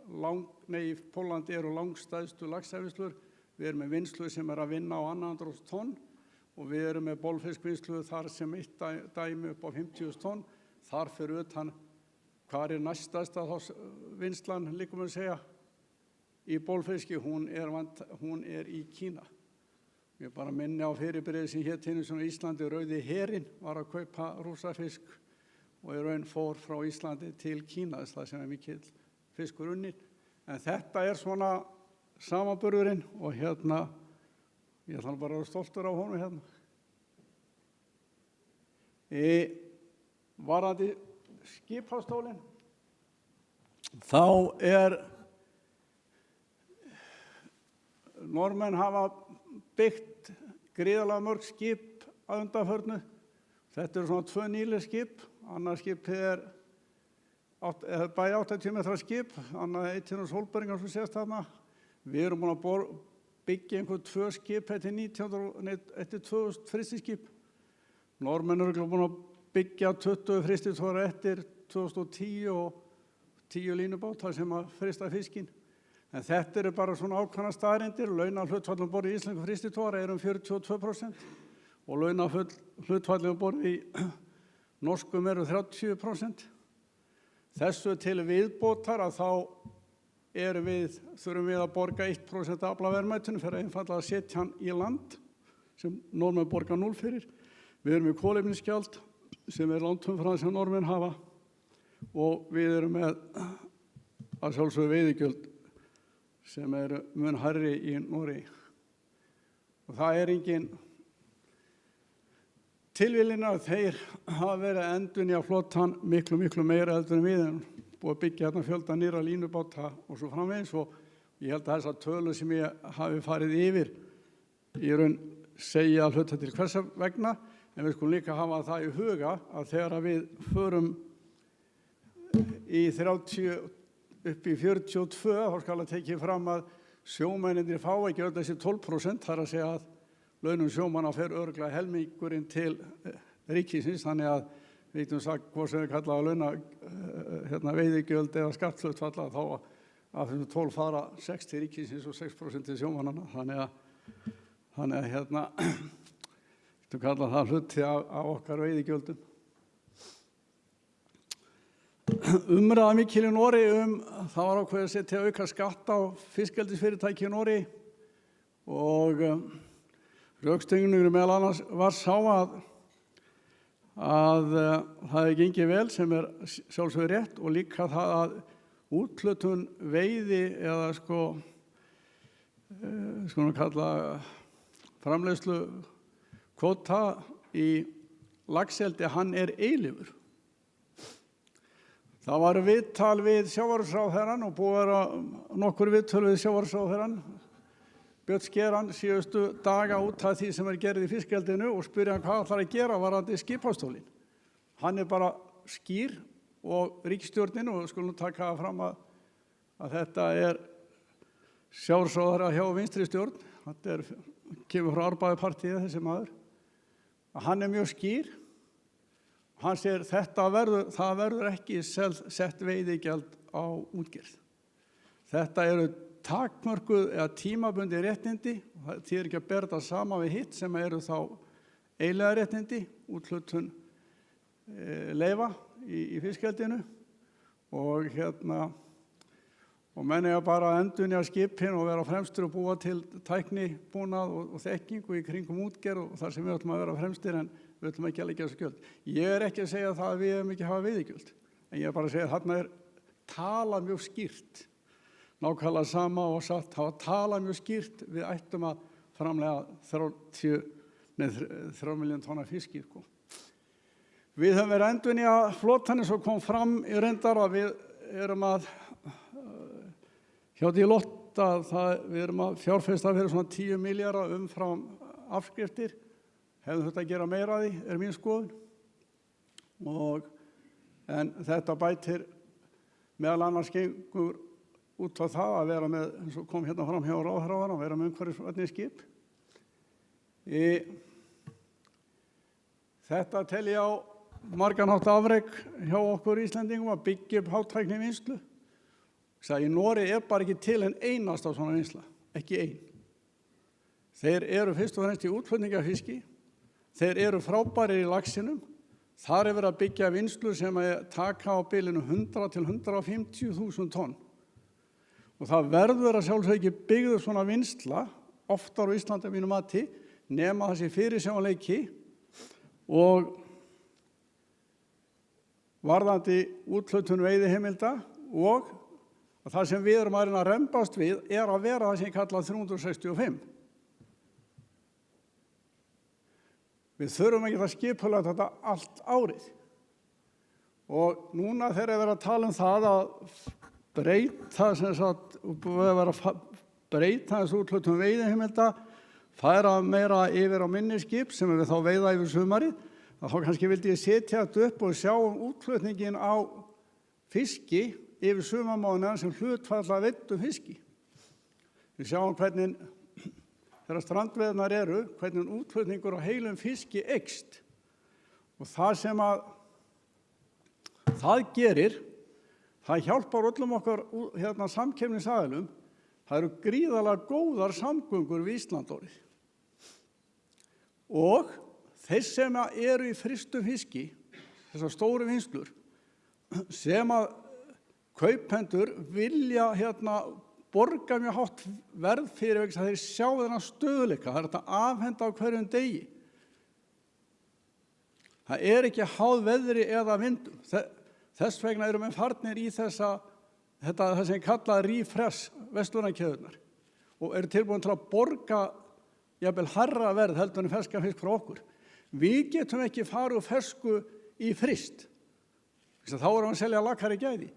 í Póllandi eru langstærstu laxavinnslur. Við erum með vinnslu sem að vinna á 200 tonn og við erum með bolfiskvinnslu þar sem eitt dæmi upp á 50 tonn. Þar fyrir utan hvað er næststærsta vinnslan líkum að segja í bolfiski, hún er í Kína. Ég bara minni á fyrirbyrðið sem hét einu sinni á Íslandi, Rauði herinn var að kaupa rússafisk og í raun fór frá Íslandi til Kína, það sem er mikill fiskur unninn. En þetta er svona samanburðurinn og ég ætla bara að vera stoltur á honum Varðandi skipastólinn, þá Norðmenn hafa byggt gríðarlega mörg skip að undanförnu. Þetta eru svona 2 nýleg skip, annað skipið bæði 80 metra skip, annað 1 Solbergingar sem sést þarna. Við erum búin að byggja einhver 2 skip eftir 2000 frystiskip. Norðmenn eru búin að byggja 20 frystitogara eftir 2010 og 10 línubátar sem að frysta fiskinn. En þetta eru bara svona ákveðnar staðreyndir. Launahlutfall um borð í íslensku frystitogara er 42% og launahlutfall um borð í norskum eru 30%. Þessu til viðbótar að þá þurfum við að borga 1% af aflaverðmætinu fyrir einfaldlega að setja hann í land sem Norðmenn borga 0 fyrir. Við erum með kolefnisgjald sem er langt umfram sem Norðmenn hafa og við erum með að sjálfsögðu veiðigjöld sem eru mun hærri í Noregi. Og það er engin tilviljun að þeir hafa verið að endurnýja flottan miklu meira heldur en við en búið að byggja hérna fjölda nýrra línubáta og svo framvegis og ég held að þessar tölur sem ég hafi farið yfir í raun segja að hluta til hvers vegna en við skulum líka hafa það í huga að þegar við förum í 30 upp í 42 þá skal að tekið fram að sjómennirnir fá ekki öll þessi 12%, þar að segja að launum sjómanna fer örugglega helmingurinn til ríkisins, þannig að við getum sagt hvað sem við kallaði veiðigjöld eða skatthlutfall, þá af þessum 12 fara 6 til ríkisins og 6% til sjómannanna, þannig að getum kallað það hluti af okkar veiðigjöldum. Umræða mikil í Noregi það var ákveðið að setja auka skatt á fiskeldisfyrirtæki í Noregi og rökstuðningurinn meðal annars var sá að það hefði gengið vel, sem sjálfsögðu rétt, og líka það að úthlutun veiði eða skulum kalla framleiðslu kvóta í laxeldi, hann eilífur. Það var viðtal við sjávarútvegsráðherrann og búið að vera nokkur viðtöl við sjávarútvegsráðherrann, Björn Skeran, síðustu daga út af því sem gerð í fiskeldinu og spurði hann hvað ætlar að gera varðandi skipastólinn. Hann bara skýr og ríkisstjórnin, og skulum taka fram að þetta sjávarútvegsráðherra hjá vinstri stjórn, þetta kemur frá Árbæðarpartíið þessi maður, að hann mjög skýr. Hann segir það verður ekki sett veiðigjald á útgerð. Þetta eru takmörkuð eða tímabundi réttindi, það þýðir ekki að bera þetta sama við hitt sem eru þá eiginlega réttindi, úthlutun leyfa í fiskeldinu og menn eiga bara að endurnýja skipin og vera fremstur og búa til tæknibúnað og þekkingu í kringum útgerð og þar sem við ætlum að vera fremstir, en við ætlum ekki að leggja þessu gjöld. Ég ekki að segja það að við hefum ekki hafa veiðigjöld, en ég bara að segja að þarna talað mjög skýrt, nákvæmlega sama og sagt, hafa talað mjög skýrt, við ættum að framlega 3 milljón tonna fiski. Við höfum verið að endurnýja flotann, eins og kom fram í reyndar að við erum að hjá Deloitte við erum að fjárfesta fyrir svona 10 milljarða umfram afskriftir. Hefðum þetta að gera meira af því, mín skoðun. En þetta bætir meðal annars gengur út á það að vera með, eins og kom hérna fram hjá ráðherrann, að vera með umhverfisvænni skip. Þetta tel ég á margan hátt afrek hjá okkur Íslendingum að byggja upp hátæknivinnslu. Í Noregi bara ekki til en einasta svona vinnsla, ekki ein. Þeir eru fyrst og fremst í útflutningafiski. Þeir eru frábærir í laxinum. Þar verið að byggja vinnslu sem taka á bilinu 100 til 150.000 tonn. Og það verður að sjálfsögðu ekki byggðu svona vinnsla, oftar á Íslandi að mínu mati, nema þessi fyrirsjáanleiki og varðandi úthlutun veiðiheimilda, og að það sem við erum að reyna að rembast við að vera það sem ég kalla 365. Við þurfum ekki að skipulega þetta allt árið. Og núna þegar verið að tala það að breyta þessu úthlutun veiðiheimilda, færa meira yfir á minni skip sem við þá veiða yfir sumarið, þá kannski vildi ég setja þetta upp og sjá útflutningin á fiski yfir sumarmánuðina sem hlutfall af veiddu fiski. Við sjáum hvernig þegar strandveiðarnar hvernig útflutningur á heilum fiski eykst. Og það sem það gerir, það hjálpar öllum okkar samkeppnisaðilum. Það eru gríðarlega góðar samgöngur við Ísland orðið. Og þeir sem eru í frystum fiski, þessar stóru vinnslur, sem kaupendur vilja borga mjög hátt verð fyrir vegna að þeir sjá þennan stöðuleika. Það þetta afhenda á hverjum degi. Það ekki háð veðri eða vindum. Þess vegna eru menn farnir í það sem kallað refresh verslunarkeðjurnar og eru tilbúin til að borga jafnvel hærra verð heldur en ferskan fisk frá okkur. Við getum ekki farið úr fersku í fryst. Þá erum við að selja lakari gæði.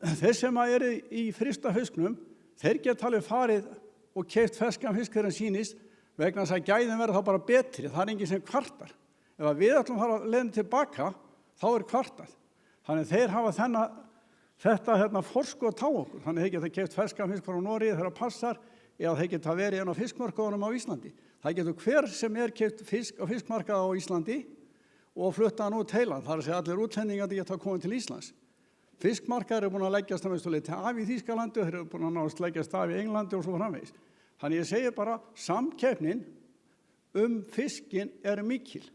Þeir sem eru í frysta fisknum, þeir geta alveg farið og keypt ferskan fisk þegar hann sýnist vegna þess að gæðin verður þá bara betri. Það enginn sem kvartar. Ef við ætlum að fara leiðin tilbaka, þá kvartað. Þannig þeir hafa þennan þetta forskot á okkur. Þannig þeir geta keypt ferskan fisk frá Noregi þegar það passar eða þeir geta verið inn á fiskmarkaðunum á Íslandi. Það getur hver sem keypt fisk á fiskmarkaði á Íslandi og flutta hann út heilan. Það er að segja allir útlendingar geta komið til Íslands. Fiskmarkaðir eru búin að leggjast að mestu leyti af í Þýskalandi og þeir eru búin að nást leggjast af í Englandi og svo framvegis. Þannig ég segi bara samkeppnin fiskin mikil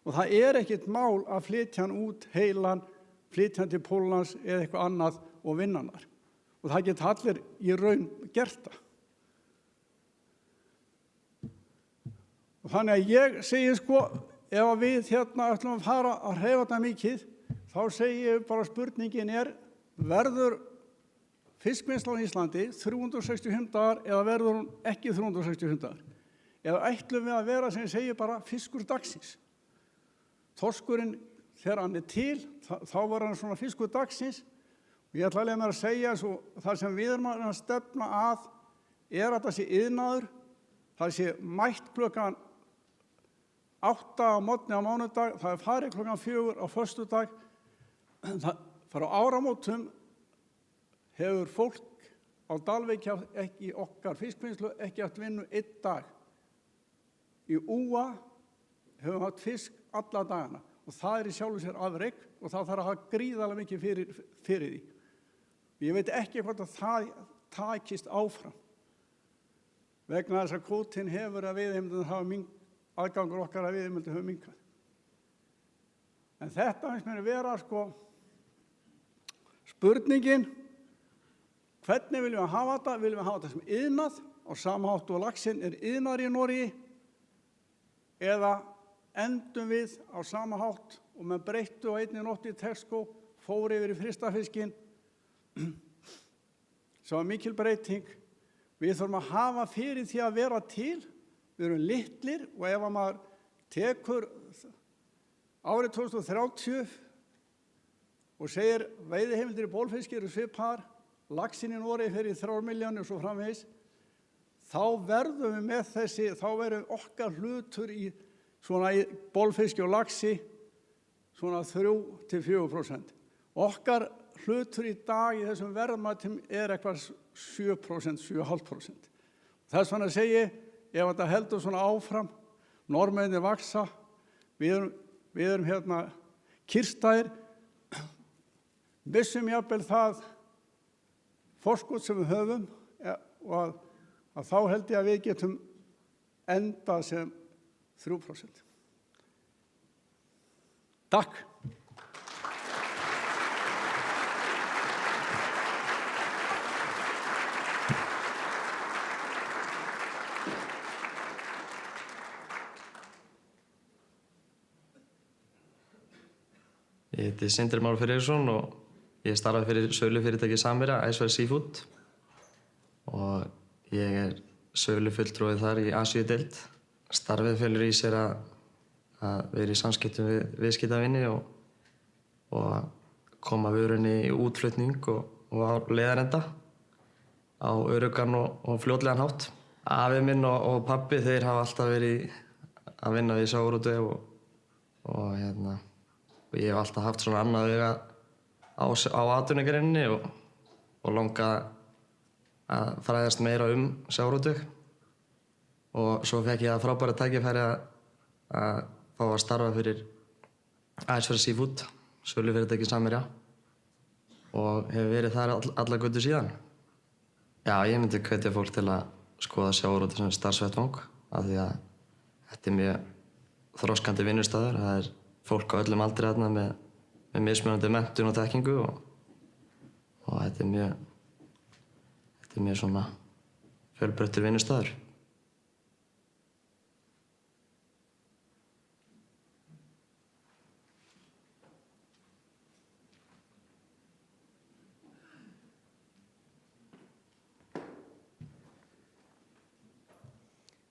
og það ekkert mál að flytja hann út heilan, flytja hann til Póllands eða eitthvað annað og vinna hann þar. Og það geta allir í raun gert það. Og þannig að ég segi ef við ætlum að fara að hreyfa þetta mikið, þá segi ég bara spurningin verður fiskvinnsla á Íslandi 365 dagar eða verður hún ekki 365 dagar? Eða ætlum við að vera sem ég segi bara fiskur dagsins? Þorskurinn, þegar hann til, þá var hann svona fiskur dagsins. Og ég ætla að leyfa mér að segja það sem við erum að stefna að að það sé iðnaður, það sé mætt klukkan 8 á morgni á mánudag, það farið klukkan 4 á föstudag. Frá áramótum hefur fólk á Dalvík ekki okkar fiskvinnslu ekki haft vinnu 1 dag. Í Úa hefur haft fisk alla dagana og það í sjálfu sér afrek og það þarf að hafa gríðarlega mikið fyrir því. Ég veit ekki hvort að það takist áfram vegna þess að kvótinn hefur að veiðiheimildirnar hafa aðgangur okkar að veiðiheimildir hefur minnkað. En þetta finnst mér vera spurningin, hvernig viljum við hafa þetta? Viljum við hafa þetta sem iðnað á sama hátt og laxinn iðnaður í Noregi eða endum við á sama hátt og með breyttu á einni nótt í Tesco, fór yfir í frystafiskinn, sem var mikil breyting. Við þurfum að hafa fyrir því að vera til, við erum litlir og ef að maður tekur árið 2030 og segir veiðiheimildir í bólfiski eru svipaðar, laxinn í Noregi fer í 3 milljónir og svo framvegis, þá verðum við með þá verðum okkar hlutur í bólfiski og laxi svona 3–4%. Okkar hlutur í dag í þessum verðmætum eitthvað 7%, 7,5%. Þess vegna segi ég, ef þetta heldur svona áfram, Norðmennirnir vaxa, við erum kyrrstæðir, missum jafnvel það forskot sem við höfum og að þá held ég að við getum endað sem 3%. Takk. Ég heiti Sindri Már Friðriksson og ég starfa fyrir sölufyrirtæki Samherja, Iceberg Seafood og ég sölufulltrúi þar í Asíudeild. Starfið felur í sér að vera í samskiptum við viðskiptavini og koma vörunni í útflutning og á leiðarenda á öruggan og fljótlegan hátt. Afi minn og pabbi þeir hafa alltaf verið að vinna við sjávarútveg og ég hef alltaf haft svona annað vega á atvinnugreininni og langað að fræðast meira sjávarútveg. Og svo fekk ég það frábæra tækifæri að fá að starfa fyrir Iceberg Seafood, sölufyrirtæki Samherja og hefur verið þar alla götur síðan. Já, ég myndi hvetja fólk til að skoða sjávarútveg sem starfsvettvang af því að þetta mjög þroskandi vinnustaður. Það fólk á öllum aldri þarna með mismunandi menntun og þekkingu og þetta mjög svona fjölbreyttur vinnustaður.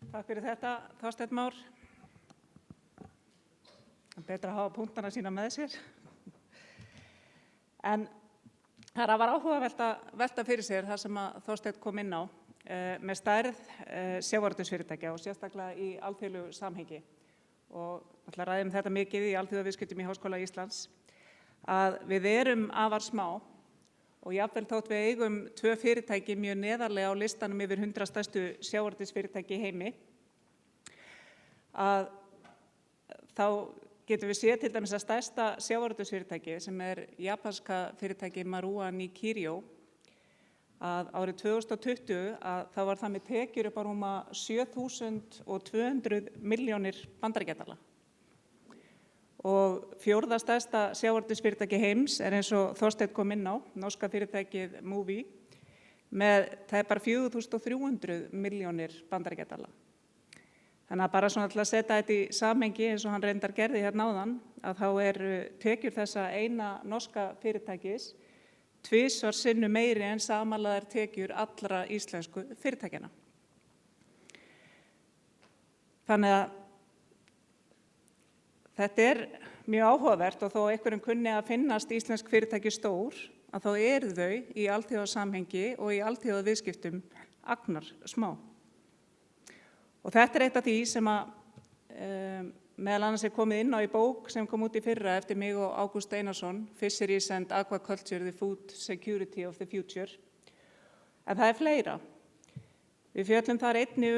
Takk fyrir þetta, Þorsteinn Már. Betra að hafa punktana sína með sér. En það var áhugavert að velta fyrir sér það sem að Þorsteinn kom inn á með stærð sjávarútvegsfyrirtækja og sérstaklega í alþjóðlegu samhengi. Og ætla að ræða þetta mikið í alþjóðaviðskiptum í Háskóla Íslands að við erum afar smá og jafnvel þótt við eigum 2 fyrirtæki mjög neðarlega á listanum yfir 100 stærstu sjávarútvegsfyrirtæki í heimi, að þá getum við séð til dæmis að stærsta sjávarútvegsfyrirtæki sem japanska fyrirtæki Marua Nikkiryo, að árið 2020 að þá var það með tekjur upp á rúma 7.200 milljónir bandaríkjadala. Og 4. stærsta sjávarútvegsfyrirtæki heims eins og Þorsteinn kom inn á, norska fyrirtækið Movi, með tæpar 4.300 milljónir bandaríkjadala. Þannig að bara svona til að setja þetta í samhengi eins og hann reyndar gerði hérna áðan, að þá tekjur þessa eina norska fyrirtækis 2 sinnum meiri en samanlagðar tekjur allra íslensku fyrirtækjana. Þannig að þetta mjög áhugavert og þó einhverjum kunni að finnast íslensk fyrirtæki stór, að þá eru þau í alþjóðasamhengi og í alþjóðaviðskiptum agnar smá. Og þetta eitt af því sem að meðal annars komið inn á í bók sem kom út í fyrra eftir mig og Ágúst Einarsson, Fisheries and Aquaculture, the Food Security of the Future. En það fleira. Við fjöllum þar einnig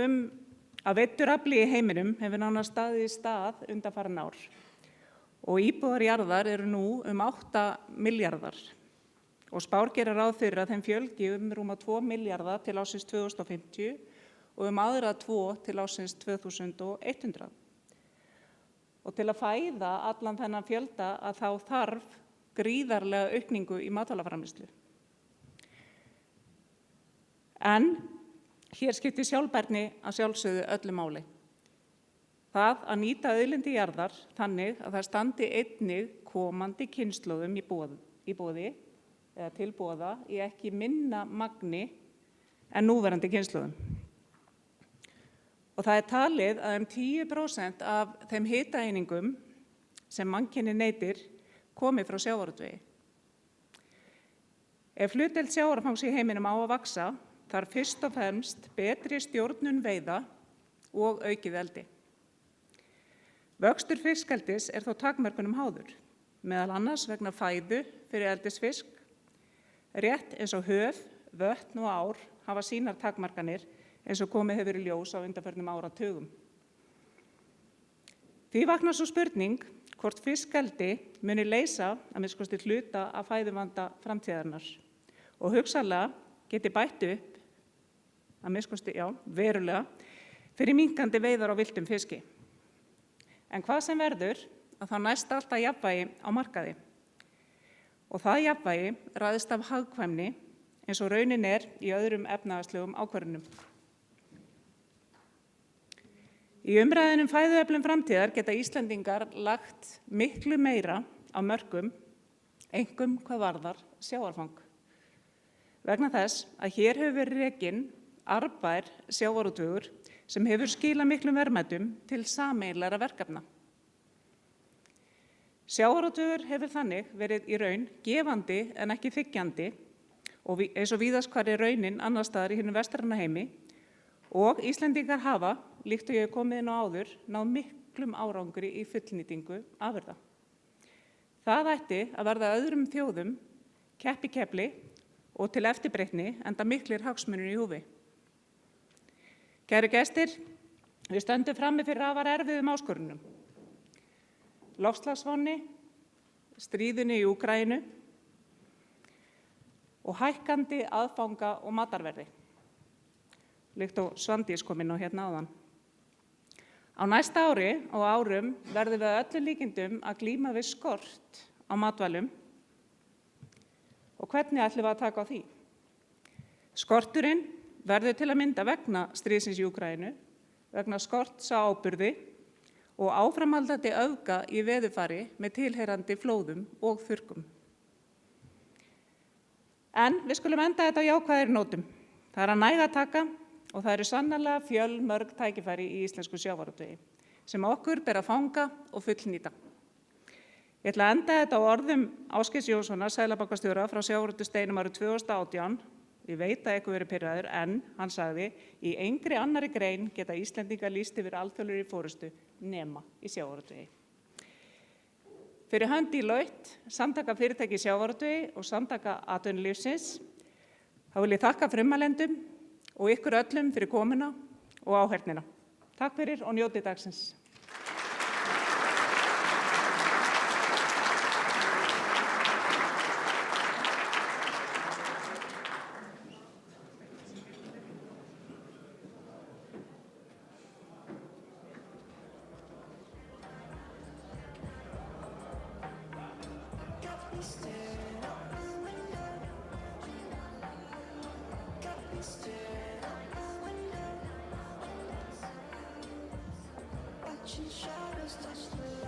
að veiddarafli í heiminum hefur nánast staðið í stað undanfarin ár. Og íbúar jarðar eru nú 8 milljarðar. Og spár gera ráð fyrir að þeim fjölgi rúma 2 milljarða til ársins 2050 og aðra 2 til ársins 2100. Og til að fæða allan þennan fjölda að þá þarf gríðarlega aukningu í matvælaframleiðslu. En hér skiptir sjálfbærni að sjálfsögðu öllu máli. Það að nýta auðlindir jarðar þannig að það standi einnig komandi kynslóðum í boði eða til boða í ekki minna magni en núverandi kynslóðum. Og það talið að 10% af þeim hitaeiningum sem mannkynið neytir komi frá sjávarútvegi. Ef hlutdeild sjávarfangs í heiminum á að vaxa, þarf fyrst og fremst betri stjórnun veiða og aukið eldi. Vöxtur fiskeldis þó takmörkunum háður, meðal annars vegna fæðu fyrir eldisfisk, rétt eins og höf, vötn og ár hafa sínar takmarkanir eins og komið hefur í ljós á undanförnum áratugum. Því vaknar svo spurning hvort fiskeldi muni leysa að minnsta kosti hluta af fæðuvanda framtíðarinnar og hugsanlega geti bætt upp að minnsta kosti, verulega fyrir minnkandi veiðar á villtum fiski. En hvað sem verður að þá næst alltaf jafnvægi á markaði. Og það jafnvægi ræðist af hagkvæmni eins og raunin í öðrum efnahagslegum ákvörðunum. Í umræðunum fæðuöflun framtíðar geta Íslendingar lagt miklu meira á mörkum, einkum hvað varðar sjávarfang. Vegna þess að hér hefur verið rekinn arðbær sjávarútvegur sem hefur skilað miklum verðmætum til sameiginlegra verkefna. Sjávarútvegur hefur þannig verið í raun gefandi en ekki þiggjandi og eins og víðast hvar raunin annars staðar í hinum vestræna heimi og Íslendingar hafa, líkt og ég hef komið inn á áður, náð miklum árangri í fullnýtingu afurða. Það ætti að verða öðrum þjóðum keppikefli og til eftirbreytni enda miklir hagsmunir í húfi. Kæru gestir, við stöndum frammi fyrir afar erfiðum áskorunum. Loftslagsvánni, stríðinu í Úkraínu og hækkandi aðfanga og matarverði. Líkt og Svandís kom inn á hérna áðan. Á næsta ári og árum verðum við að öllum líkindum að glíma við skort á matvælum og hvernig ætlum við að taka á því? Skorturinn verður til að mynda vegna stríðsins í Úkraínu, vegna skorts á áburði og áframhaldandi öfga í veðurfari með tilheyrandi flóðum og þurrkum. En við skulum enda þetta á jákvæðari nótum. Það að næga taka og það eru sannarlega fjölmörg tækifæri í íslensku sjávarútvegi sem okkur ber að fanga og fullnýta. Ég ætla að enda þetta á orðum Ásgeirs Jónssonar, seðlabankastjóra frá sjávarútvegsdeginum árið 2018. Ég veit að eitthvað verið pirraður en hann sagði: í engri annarri grein geta Íslendingar lýst yfir alþjóðlegri forystu nema í sjávarútvegi. Fyrir hönd Deloitte, Samtaka fyrirtækja í sjávarútvegi og Samtaka atvinnulífsins, þá vil ég þakka frummælendum og ykkur öllum fyrir komuna og áheyrnina. Takk fyrir og njótið dagsins. Watching shadows touch the